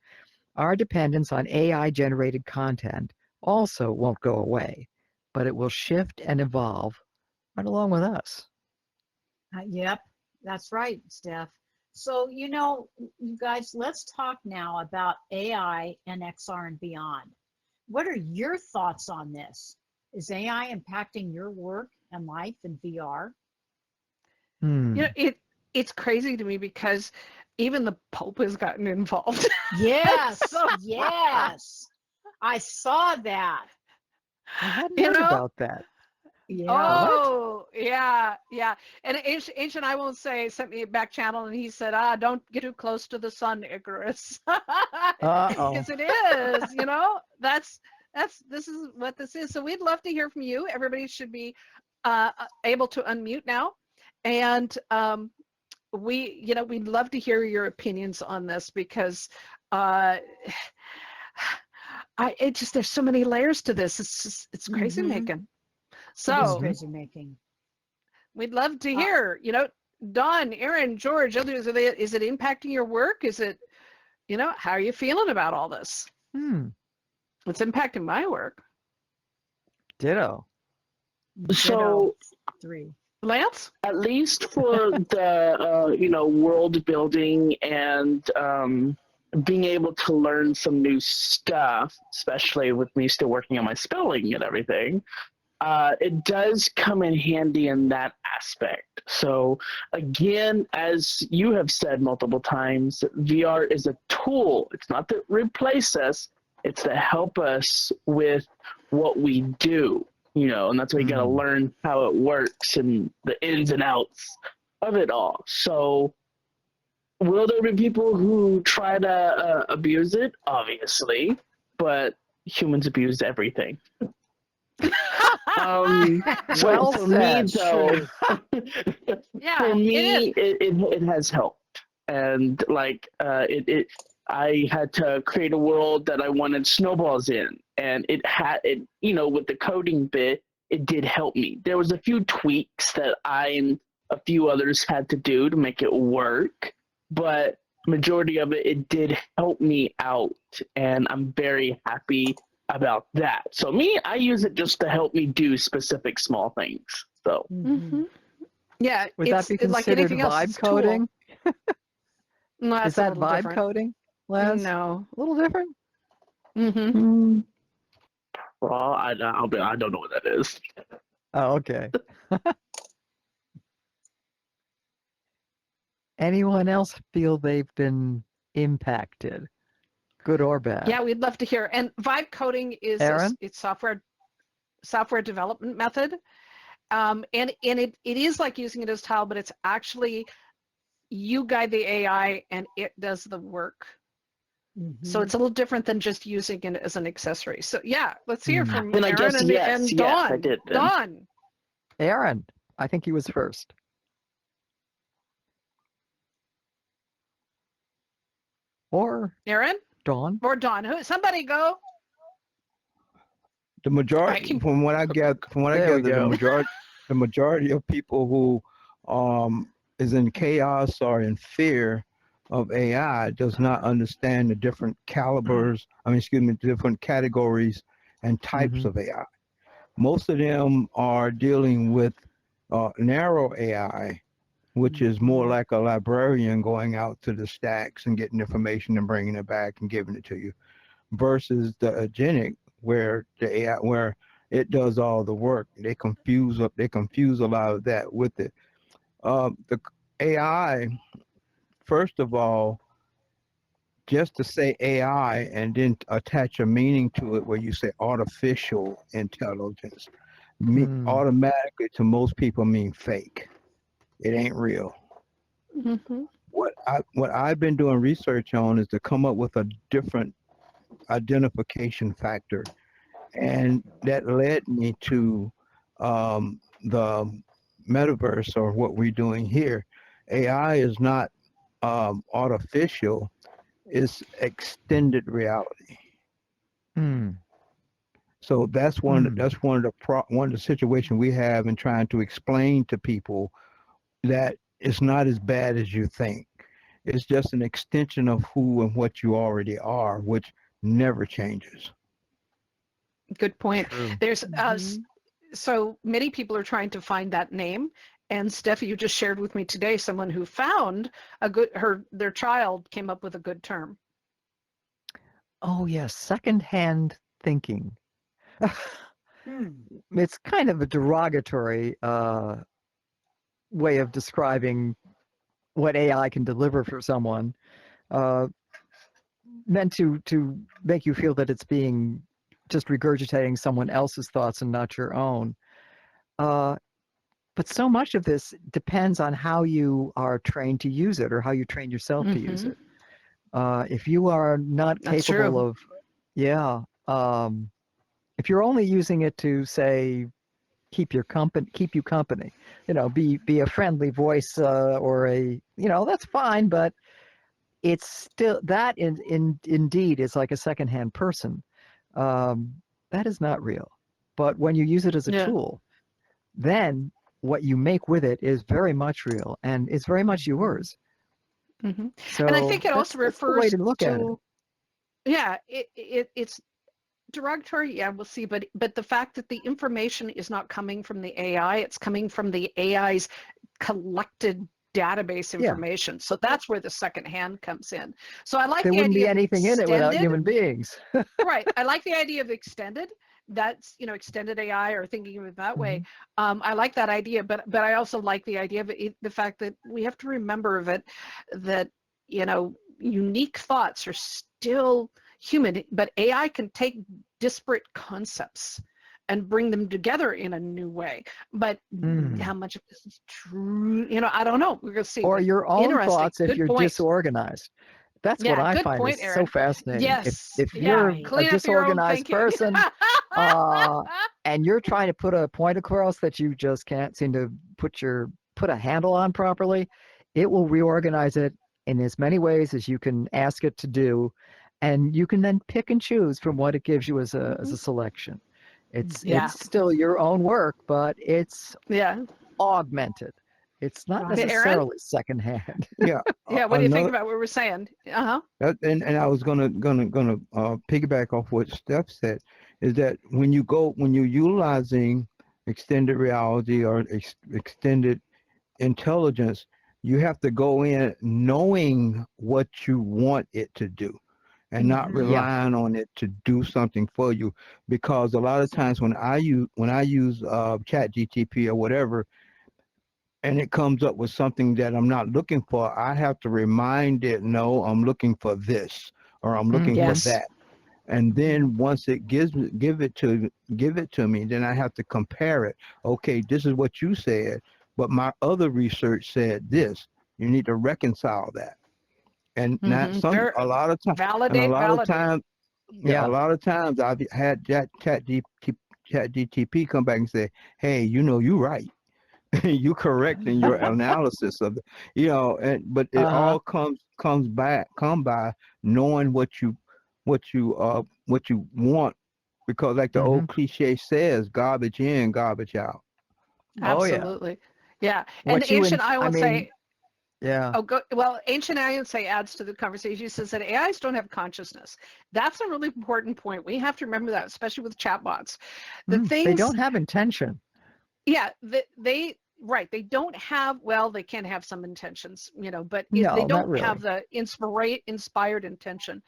Our dependence on AI-generated content also won't go away, but it will shift and evolve right along with us. Yep, that's right, Steph. So, you know, you guys, let's talk now about AI and XR and beyond. What are your thoughts on this? Is AI impacting your work and life in VR? You know, it's crazy to me because even the Pope has gotten involved. Yes, So, yes. I saw that. I hadn't you heard know, about that. Yeah. oh, yeah, yeah. And Ancient, I won't say, sent me a back channel and he said, don't get too close to the sun, Icarus. Uh-oh. Because it is, you know, this is what this is. So we'd love to hear from you. Everybody should be able to unmute now. And we'd love to hear your opinions on this because there's so many layers to this. It's crazy making. It is So crazy making. we'd love to hear, you know, Dawn, Aaron, George, others, is it impacting your work? Is it, you know, how are you feeling about all this? It's impacting my work. Ditto. So, 3. Lance? at least for the world building and being able to learn some new stuff, especially with me still working on my spelling and everything, it does come in handy in that aspect. So again, as you have said multiple times, VR is a tool. It's not to replace us, it's to help us with what we do. You know, and that's why you got to learn how it works and the ins and outs of it all. So, will there be people who try to abuse it? Obviously, but humans abuse everything. Well for said. me, though, Yeah, for me, it is. it has helped, and I had to create a world that I wanted snowballs in, and with the coding bit, it did help me. There was a few tweaks that I and a few others had to do to make it work, but majority of it did help me out, and I'm very happy about that. So I use it just to help me do specific small things. So Yeah, Would that be like considered anything else, vibe it's a tool. coding? No, Is that's a that little vibe different. coding, Lance? No. A little different? Well, I don't know what that is. Oh, okay. Anyone else feel they've been impacted, good or bad? Yeah, we'd love to hear. And vibe coding is Aaron? it's software development method. And it is like using it as tile, but it's actually you guide the AI and it does the work. So it's a little different than just using it as an accessory. So yeah, let's hear from Then I Aaron guess and yes, Dawn. I did then. Dawn. Aaron, I think he was first. Or Aaron Dawn? or Dawn. Somebody go. The majority, from what I gather, There we go. the majority of people who is in chaos or in fear of AI does not understand the different calibers, different categories and types of AI. Most of them are dealing with narrow AI, which is more like a librarian going out to the stacks and getting information and bringing it back and giving it to you, versus the agentic, where the AI, where it does all the work. They confuse a lot of that with it. The AI, first of all, just to say AI and then attach a meaning to it where you say artificial intelligence, automatically to most people mean fake. It ain't real. What I've been doing research on is to come up with a different identification factor, and that led me to the metaverse, or what we're doing here. AI is not artificial; it's extended reality. So that's one of the situations we have in trying to explain to people that it's not as bad as you think. It's just an extension of who and what you already are, which never changes. Good point. True. There's so many people are trying to find that name, and Steffi, you just shared with me today someone who found their child came up with a good term. Oh yes, secondhand thinking. It's kind of a derogatory way of describing what AI can deliver for someone, meant to make you feel that it's being just regurgitating someone else's thoughts and not your own. But so much of this depends on how you are trained to use it, or how you train yourself to use it. If you are not capable of, if you're only using it to, say, keep you company, be a friendly voice, or that's fine, but it's still, that indeed is like a secondhand person. That is not real. But when you use it as a tool, then what you make with it is very much real, and it's very much yours. So, and I think it also refers to look at it. It's derogatory, we'll see, but the fact that the information is not coming from the AI, it's coming from the AI's collected database information. So that's where the second hand comes in. So I like there the wouldn't idea be anything in it without human beings. Right. I like the idea of extended. That's, extended AI, or thinking of it that way. I like that idea, but I also like the idea of it, the fact that we have to remember that unique thoughts are still human, but AI can take disparate concepts and bring them together in a new way. But how much of this is true? I don't know. We're going to see. Or your own thoughts if you're disorganized. That's what I find is so fascinating. Yes. If you're a disorganized person and you're trying to put a point across that you just can't seem to put a handle on properly, it will reorganize it in as many ways as you can ask it to do, and you can then pick and choose from what it gives you as a selection. It's still your own work, but it's augmented. It's not necessarily secondhand. What do you think about what we're saying? And I was gonna piggyback off what Steph said, is that when you're utilizing extended reality or extended intelligence, you have to go in knowing what you want it to do, and not relying on it to do something for you. Because a lot of times when I use Chat GTP or whatever, and it comes up with something that I'm not looking for, I have to remind it, no, I'm looking for this, or I'm looking for that. And then once it give it to me, then I have to compare it. Okay, this is what you said, but my other research said this. You need to reconcile that. And a lot of times I've had Chat GTP come back and say, hey, you're right. You correct in your analysis of it, but it all comes by knowing what you want, because like the old cliche says, garbage in, garbage out. Absolutely. And ancient I will say, Yeah. Oh, well, Ancient Aliens adds to the conversation. He says that AIs don't have consciousness. That's a really important point. We have to remember that, especially with chatbots. The They things, don't have intention. yeah, right. They don't have, well, they can have some intentions, but they No, not don't really. have the inspired intention.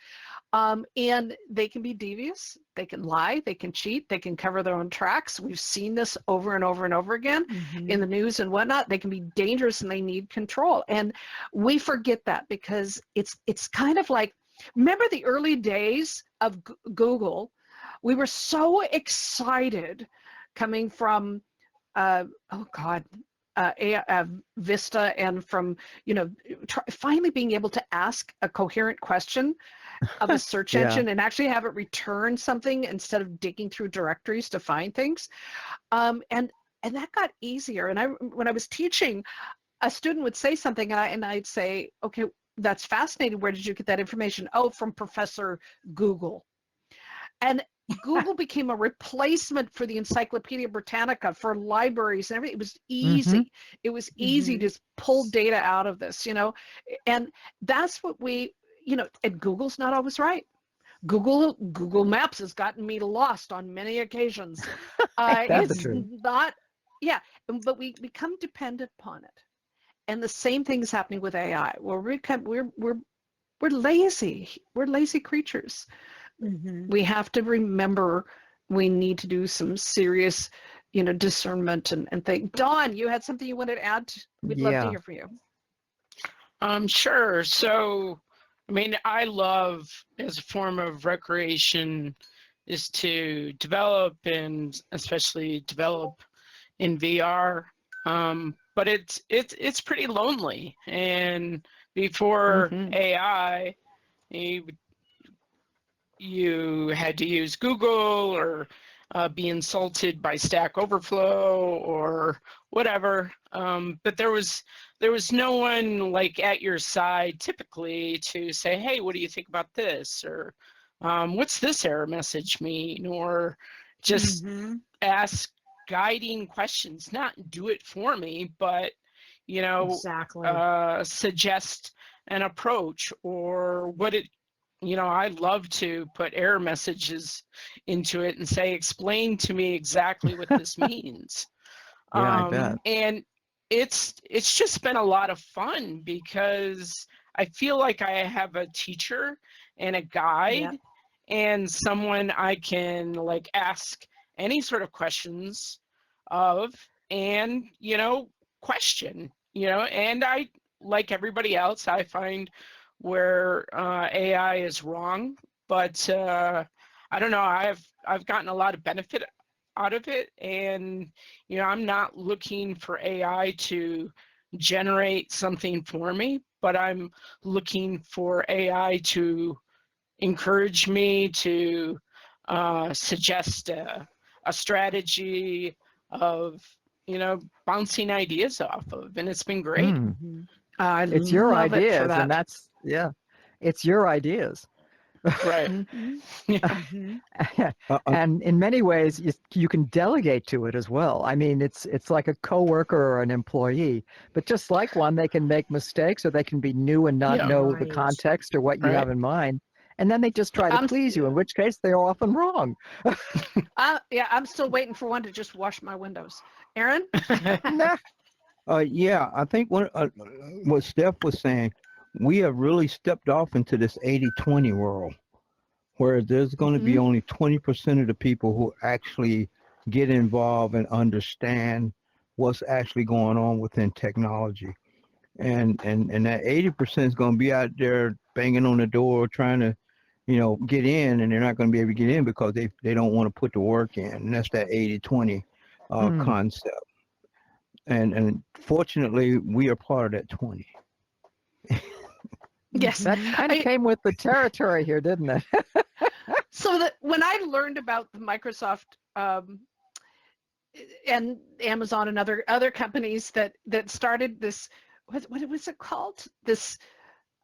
And they can be devious, they can lie, they can cheat, they can cover their own tracks. We've seen this over and over and over again in the news and whatnot. They can be dangerous and they need control. And we forget that because it's kind of like, remember the early days of Google? We were so excited coming from, Vista, and from, finally being able to ask a coherent question of a search Yeah. engine and actually have it return something instead of digging through directories to find things. And that got easier. And when I was teaching, a student would say something and I'd say, okay, that's fascinating. Where did you get that information? Oh, from Professor Google. And Google became a replacement for the Encyclopedia Britannica, for libraries and everything. It was easy. It was easy to just pull data out of this, and that's what and Google's not always right. Google Maps has gotten me lost on many occasions. That's It's true. not, yeah, but we become dependent upon it. And the same thing is happening with AI. We're lazy. We're lazy creatures. We have to remember we need to do some serious, discernment and think. Dawn, you had something you wanted to add? We'd love to hear from you. Sure. So, I mean, I love, as a form of recreation, is to develop, and especially develop in VR. But it's pretty lonely. And before AI, you had to use Google or be insulted by Stack Overflow or whatever. But there was no one like at your side typically to say, hey, what do you think about this? Or what's this error message mean? Or just ask guiding questions, not do it for me, but Exactly. suggest an approach or what it. I love to put error messages into it and say, explain to me exactly what this means. Yeah, I bet. And it's just been a lot of fun because I feel like I have a teacher and a guide and someone I can like ask any sort of questions of and, question, and I, like everybody else, I find where AI is wrong, but I don't know. I've gotten a lot of benefit out of it, and I'm not looking for AI to generate something for me, but I'm looking for AI to encourage me to suggest a strategy of bouncing ideas off of, and it's been great. I It's your love it for ideas, that. and it's your ideas. Right. And in many ways, you can delegate to it as well. I mean, it's like a coworker or an employee, but just like one, they can make mistakes or they can be new and not know the context or what you have in mind. And then they just try to please you, in which case they're often wrong. I'm still waiting for one to just wash my windows. Aaron? Yeah, I think what Steph was saying, we have really stepped off into this 80-20 world, where there's going to be only 20% of the people who actually get involved and understand what's actually going on within technology. And that 80% is going to be out there banging on the door trying to, get in, and they're not going to be able to get in because they don't want to put the work in. And that's that 80-20 concept. And fortunately, we are part of that 20. Yes. That kind of came with the territory here, didn't it? So that when I learned about the Microsoft and Amazon and other companies that started this, what was it called? This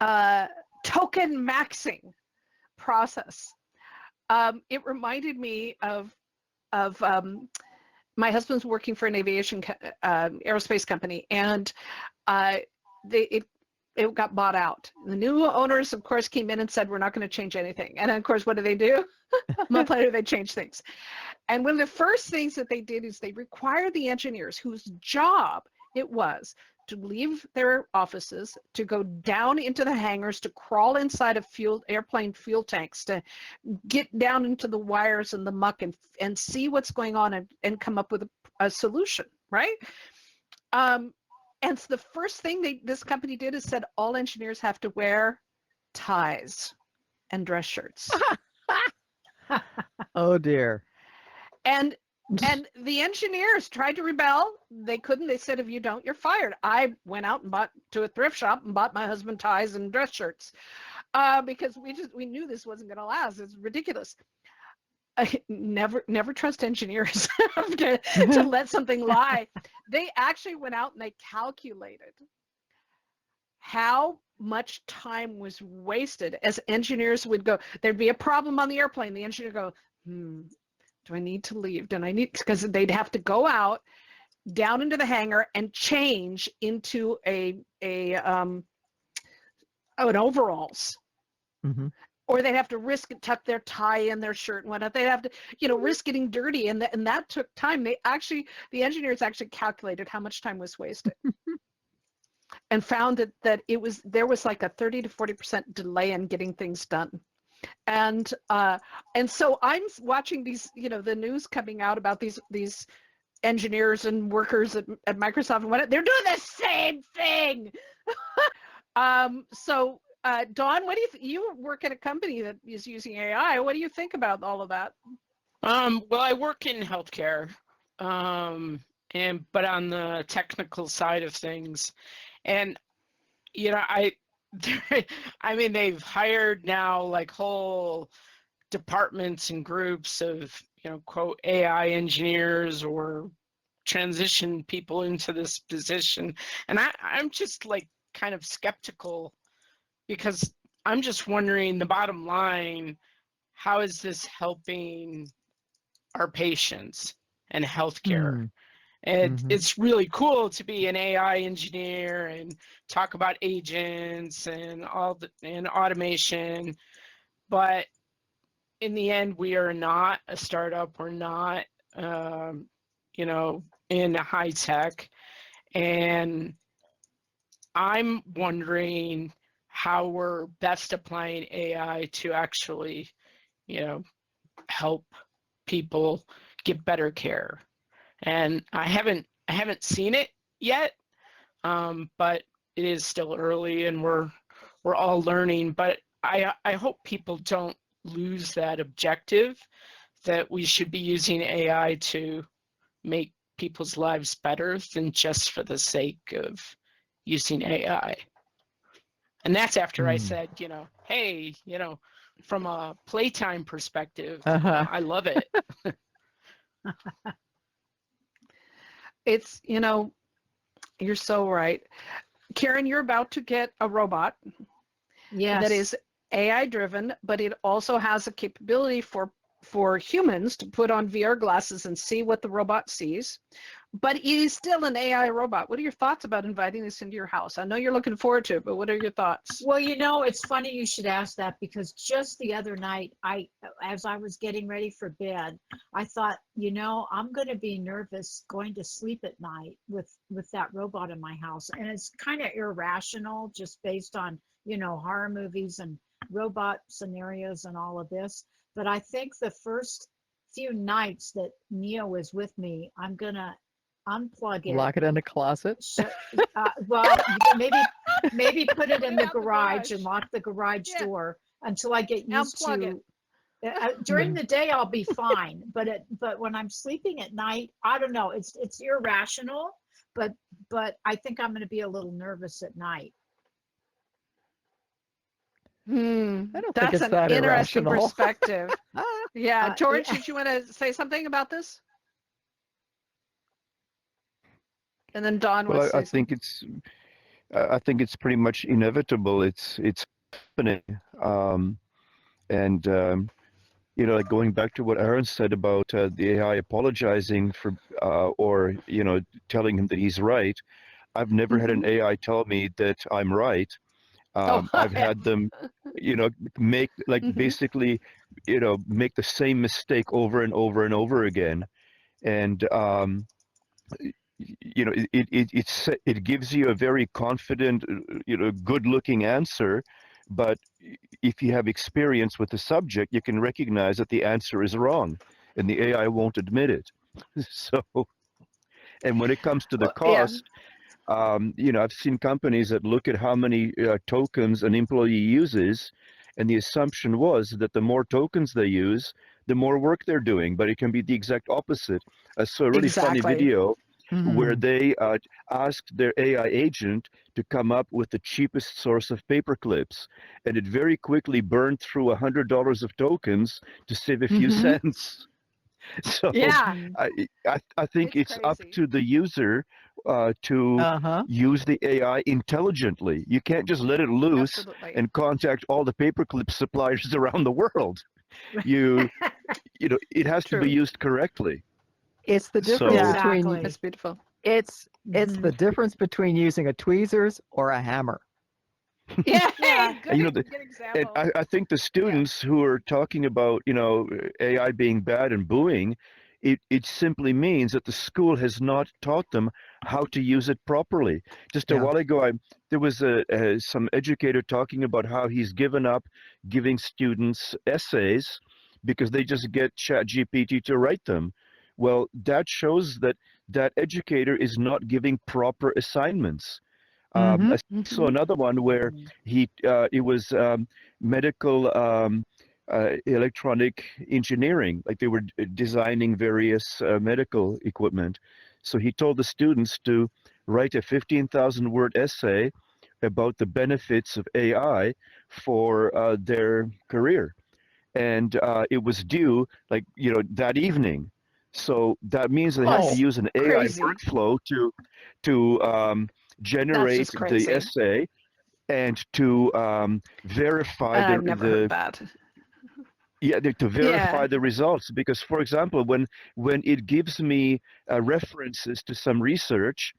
token maxing process. It reminded me of my husband's working for an aerospace company, and it got bought out. The new owners, of course, came in and said, we're not going to change anything. And then, of course, what do? A month later, they changed things. And one of the first things that they did is they required the engineers whose job it was to leave their offices, to go down into the hangars, to crawl inside of airplane fuel tanks, to get down into the wires and the muck and see what's going on and come up with a solution, right? And so the first thing this company did is said all engineers have to wear ties and dress shirts. Oh dear. And the engineers tried to rebel. They couldn't. They said, if you don't, you're fired. I went out and bought to a thrift shop and bought my husband ties and dress shirts because we knew this wasn't going to last. It's ridiculous. Never trust engineers to let something lie. They actually went out and they calculated how much time was wasted as engineers would go. There'd be a problem on the airplane. The engineer would go, do I need to leave? Because they'd have to go out down into the hangar and change into an overalls. Mm-hmm. Or they'd have to risk it, tuck their tie in their shirt and whatnot. They'd have to, risk getting dirty, and that took time. The engineers actually calculated how much time was wasted, and found that there was like a 30 to 40% delay in getting things done. And so I'm watching these, the news coming out about these engineers and workers at Microsoft and whatnot. They're doing the same thing. Dawn, what do you work at a company that is using AI? What do you think about all of that? Well, I work in healthcare, but on the technical side of things, and I mean, they've hired now like whole departments and groups of quote AI engineers or transition people into this position, and I'm just like kind of skeptical. Because I'm just wondering, the bottom line, how is this helping our patients and healthcare? And it's really cool to be an AI engineer and talk about agents and and automation. But in the end, we are not a startup. We're not, in high tech. And I'm wondering how we're best applying AI to actually, help people get better care. And I haven't seen it yet, but it is still early, and we're all learning. But I hope people don't lose that objective that we should be using AI to make people's lives better than just for the sake of using AI. And that's after I said, hey, from a playtime perspective, I love it. It's, you're so right. Karen, you're about to get a robot that is AI driven, but it also has a capability for humans to put on VR glasses and see what the robot sees. But it is still an AI robot. What are your thoughts about inviting this into your house? I know you're looking forward to it, but what are your thoughts? Well, it's funny you should ask that, because just the other night, as I was getting ready for bed, I thought, I'm going to be nervous going to sleep at night with that robot in my house. And it's kind of irrational, just based on, horror movies and robot scenarios and all of this. But I think the first few nights that Neo is with me, I'm going to unplug it. Lock it in a closet. Well, maybe put it in the garage and lock the garage door until I get used to it. During the day, I'll be fine, but when I'm sleeping at night, I don't know. It's irrational, but I think I'm going to be a little nervous at night. I don't think That's it's an that interesting irrational. perspective. Yeah, George, did you want to say something about this? And then Dawn Well, was. I think it's pretty much inevitable. It's happening, like going back to what Aaron said about the AI apologizing for, or telling him that he's right. I've never had an AI tell me that I'm right. Oh, I've had them, make like Mhm. basically, make the same mistake over and over and over again. And it gives you a very confident, good looking answer, but if you have experience with the subject, you can recognize that the answer is wrong, and the AI won't admit it. So, and when it comes to the Well, yeah. cost, I've seen companies that look at how many tokens an employee uses, and the assumption was that the more tokens they use, the more work they're doing, but it can be the exact opposite. I saw a really funny Exactly. video where Mhm. they asked their AI agent to come up with the cheapest source of paper clips, and it very quickly burned through $100 of tokens to save a few Mhm. cents. So Yeah, Mhm. I think it's it's up crazy. to the user to Uh-huh. use the AI intelligently. You can't just let it loose Absolutely. and contact all the paperclip suppliers around the world. You it has to be True. used correctly. It's the difference So Yeah, between that's Exactly. beautiful. it's the Mhm. difference between using a tweezers or a hammer. Yeah, Yeah. hey, good, good and example. I think the Yeah. students who are talking about AI being bad and booing, it simply means that the school has not taught them how to use it properly. Just a Yeah. while ago, there was some educator talking about how he's given up giving students essays because they just get ChatGPT to write them. Well, that shows that that educator is not giving proper assignments. Mm-hmm. I saw Mhm. another one where Mhm. it was medical electronic engineering, like they were designing various medical equipment. So he told the students to write a 15,000 word essay about the benefits of AI for their career, and it was due like that evening. So that means they have to Oh, Oh, use an AI crazy. workflow to That's generate just the crazy. essay and to verify And the I've never heard the that. to Yeah. verify the results. Because for example, when it gives me references to some research,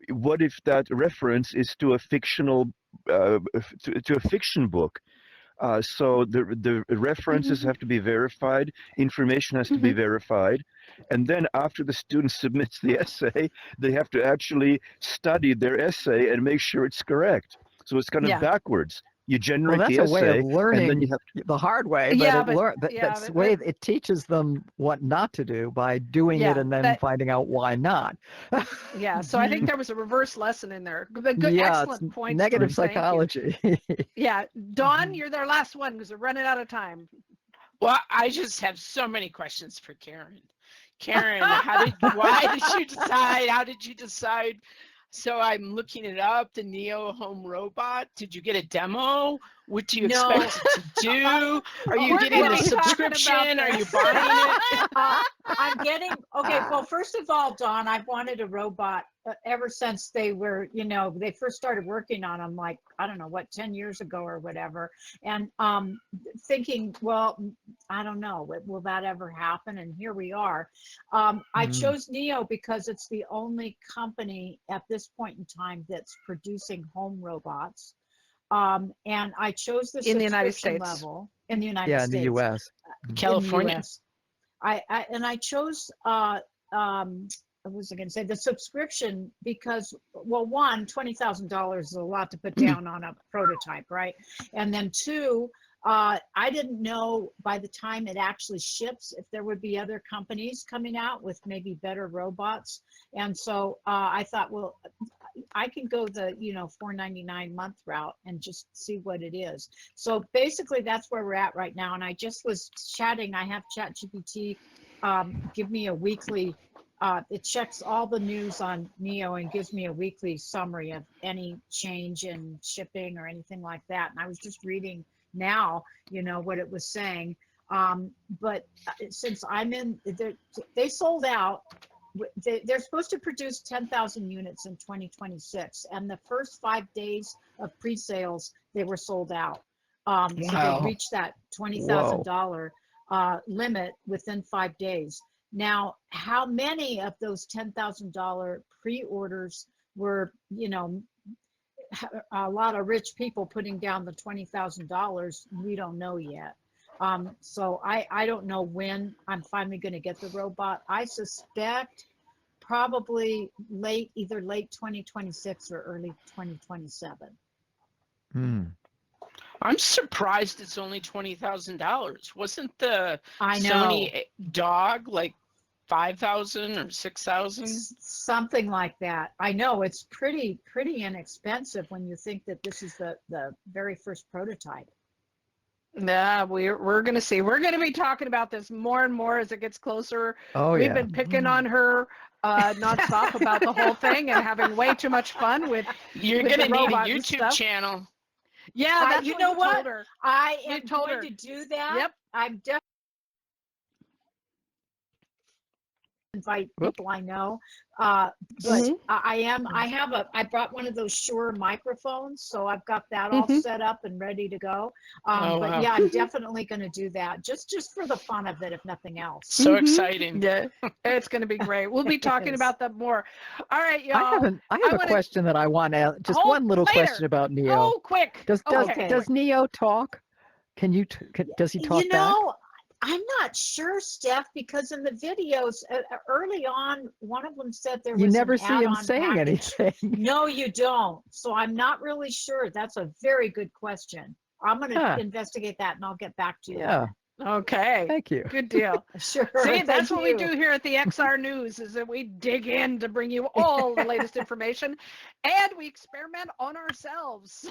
what if that reference is to a fictional to a fiction book? So the references Mhm. have to be verified, information has to be Mhm. verified, and then after the student submits the essay, they have to actually study their essay and make sure it's correct. So it's kind of Yeah. backwards. You well, generate that's the a way of essay, and then you learning have the hard way, but Yeah, it but learn that yeah, that's way it teaches them what not to do by doing it yeah, and then that finding out why not. yeah. So I think Mhm. there was a reverse lesson in there. Good, Yeah, it's excellent points, negative Bruce. Thank you. psychology. Yeah, Dawn, Mhm. you're their last one because we're running out of time. Well, I just have so many questions for Karen. Karen, why did you decide? How did you decide? So I'm looking it up, the Neo Home Robot. Did you get a demo? What do you No. expect it to do? Are you We're getting going to the be Well, talking about subscription? Are you this. buying it? I'm getting okay. Well, first of all, Dawn, I've wanted a robot ever since they were, they first started working on them, like I don't know what, 10 years ago or whatever. And thinking, well, I don't know, will that ever happen? And here we are. I Mm. chose Neo because it's the only company at this point in time that's producing home robots. And I chose the In the United subscription States. level in the United Yeah, in the States, U.S. in the California. US. I chose what was I going to say, the subscription, because, well, one, $20,000 is a lot to put down on a prototype, right? And then two, I didn't know by the time it actually ships if there would be other companies coming out with maybe better robots. And so I thought, well, I can go the $4.99 month route and just see what it is. So basically, that's where we're at right now. And I just was chatting. I have ChatGPT give me a weekly. It checks all the news on Neo and gives me a weekly summary of any change in shipping or anything like that. And I was just reading now, what it was saying. But since I'm in, they sold out. They're supposed to produce 10,000 units in 2026, and the first 5 days of pre-sales, they were sold out. So they Wow. reached that Whoa. $20,000 limit within 5 days. Now, how many of those $10,000 pre-orders were, a lot of rich people putting down the $20,000. We don't know yet. So I don't know when I'm finally going to get the robot. I suspect probably either late 2026 or early 2027. I'm surprised it's only $20,000. Wasn't the I know. Sony dog like 5,000 or 6,000? Something like that. I know it's pretty inexpensive when you think that this is the very first prototype. Yeah, we're going to see. We're going to be talking about this more and more as it gets closer. Oh, We've yeah. been picking on her nonstop about the whole thing and having way too much fun with. You're with going to the need a robot and YouTube stuff. channel. Yeah, that's you what know we what? told her. I We am told going her. to do that. Yep. I'm definitely invite Whoop. people I know. Mhm. But I brought one of those Shure microphones, so I've got that all Mhm. set up and ready to go. Oh, But wow. yeah, I'm definitely going to do that just for the fun of it, if nothing else. So Mhm. exciting. Yeah, it's going to be great. We'll be talking Yes. about that more. All right, y'all. I have a wanna- question that I want to just Hold one little later. question about Neo. Oh, quick. Does Okay. Neo talk? Can you does he talk back? I'm not sure, Steph, because in the videos early on, one of them said there You was never an see him add-on saying package. anything. No, you don't. So I'm not really sure. That's a very good question. I'm going to Huh. investigate that and I'll get back to you. Yeah. Okay. Thank you. Good deal. Sure. See, that's thank what we you. do here at the XR News is that we dig in to bring you all the latest information and we experiment on ourselves.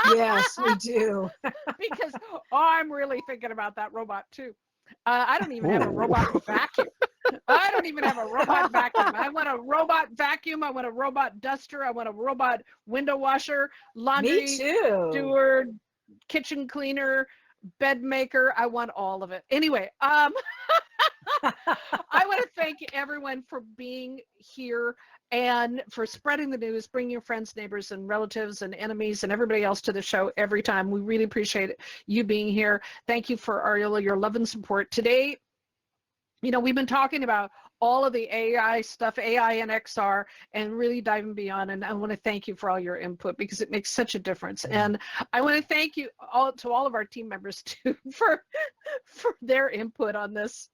Yes, we do. Because I'm really thinking about that robot too. I don't even have a Ooh. robot vacuum. I don't even have a robot vacuum. I want a robot vacuum. I want a robot duster. I want a robot window washer, laundry Me too. doer, kitchen cleaner, bed maker. I want all of it. Anyway, I want to thank everyone for being here and for spreading the news, bringing your friends, neighbors, and relatives and enemies and everybody else to the show every time. We really appreciate you being here. Thank you for your love and support. Today, we've been talking about all of the AI stuff, AI and XR, and really diving beyond. And I want to thank you for all your input because it makes such a difference. And I want to thank you all of our team members too for their input on this.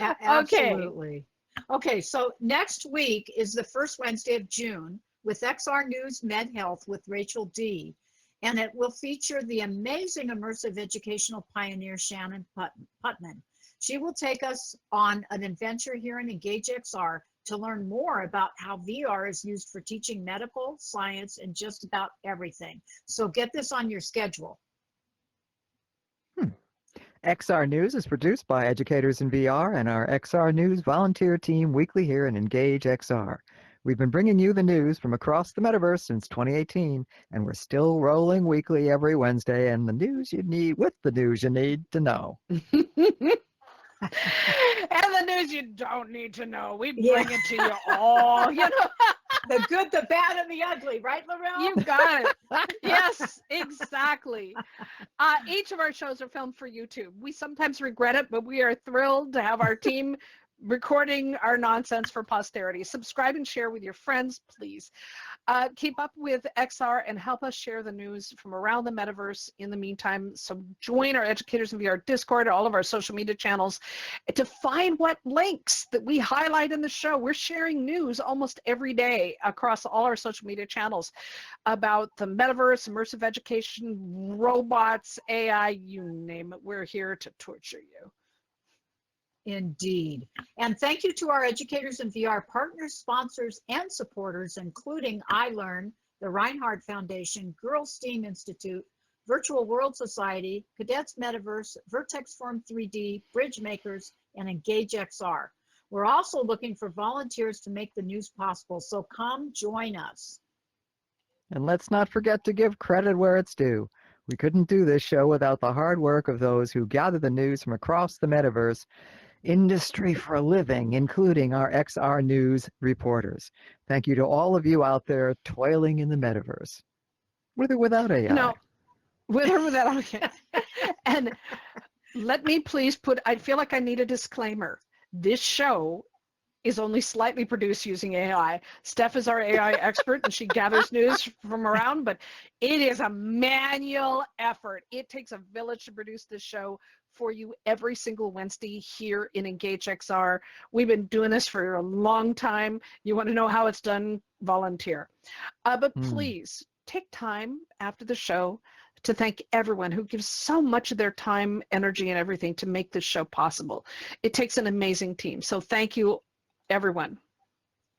Absolutely. Okay, so next week is the first Wednesday of June with XR News Med Health with Rachel D. And it will feature the amazing immersive educational pioneer Shannon Putman. She will take us on an adventure here in Engage XR to learn more about how VR is used for teaching medical, science, and just about everything. So get this on your schedule. XR News is produced by Educators in VR and our XR News volunteer team weekly here in Engage XR. We've been bringing you the news from across the metaverse since 2018, and we're still rolling weekly every Wednesday, and the news you need to know. And the news you don't need to know. We bring it to you all. The good, the bad, and the ugly, right, Laurel? You got it. Yes, exactly. Each of our shows are filmed for YouTube. We sometimes regret it, but we are thrilled to have our team recording our nonsense for posterity. Subscribe and share with your friends, please. Keep up with XR and help us share the news from around the metaverse in the meantime. So join our Educators in VR Discord, all of our social media channels to find what links that we highlight in the show. We're sharing news almost every day across all our social media channels about the metaverse, immersive education, robots, AI, you name it. We're here to torture you. Indeed. And thank you to our Educators in VR partners, sponsors, and supporters, including iLearn, the Reinhardt Foundation, Girls STEAM Institute, Virtual World Society, Cadets Metaverse, Vertex Form 3D, Bridge Makers, and Engage XR. We're also looking for volunteers to make the news possible, so come join us. And let's not forget to give credit where it's due. We couldn't do this show without the hard work of those who gather the news from across the metaverse industry for a living, including our XR News reporters. Thank you to all of you out there toiling in the metaverse, with or without AI. With or without AI. And let me please I feel like I need a disclaimer. This show is only slightly produced using AI. Steph is our AI expert and she gathers news from around, but it is a manual effort. It takes a village to produce this show for you every single Wednesday here in Engage XR. We've been doing this for a long time. You want to know how it's done? Volunteer. But please take time after the show to thank everyone who gives so much of their time, energy, and everything to make this show possible. It takes an amazing team. So thank you, everyone.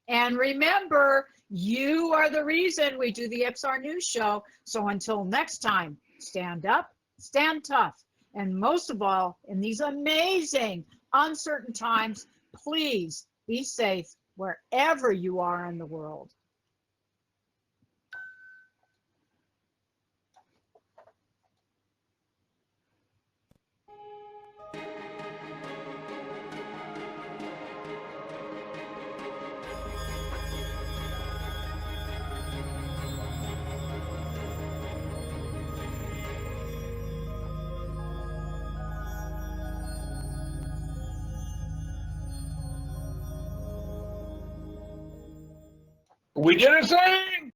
And remember, you are the reason we do the XR News Show. So until next time, stand up, stand tough, and most of all, in these amazing, uncertain times, please be safe wherever you are in the world. We did a thing!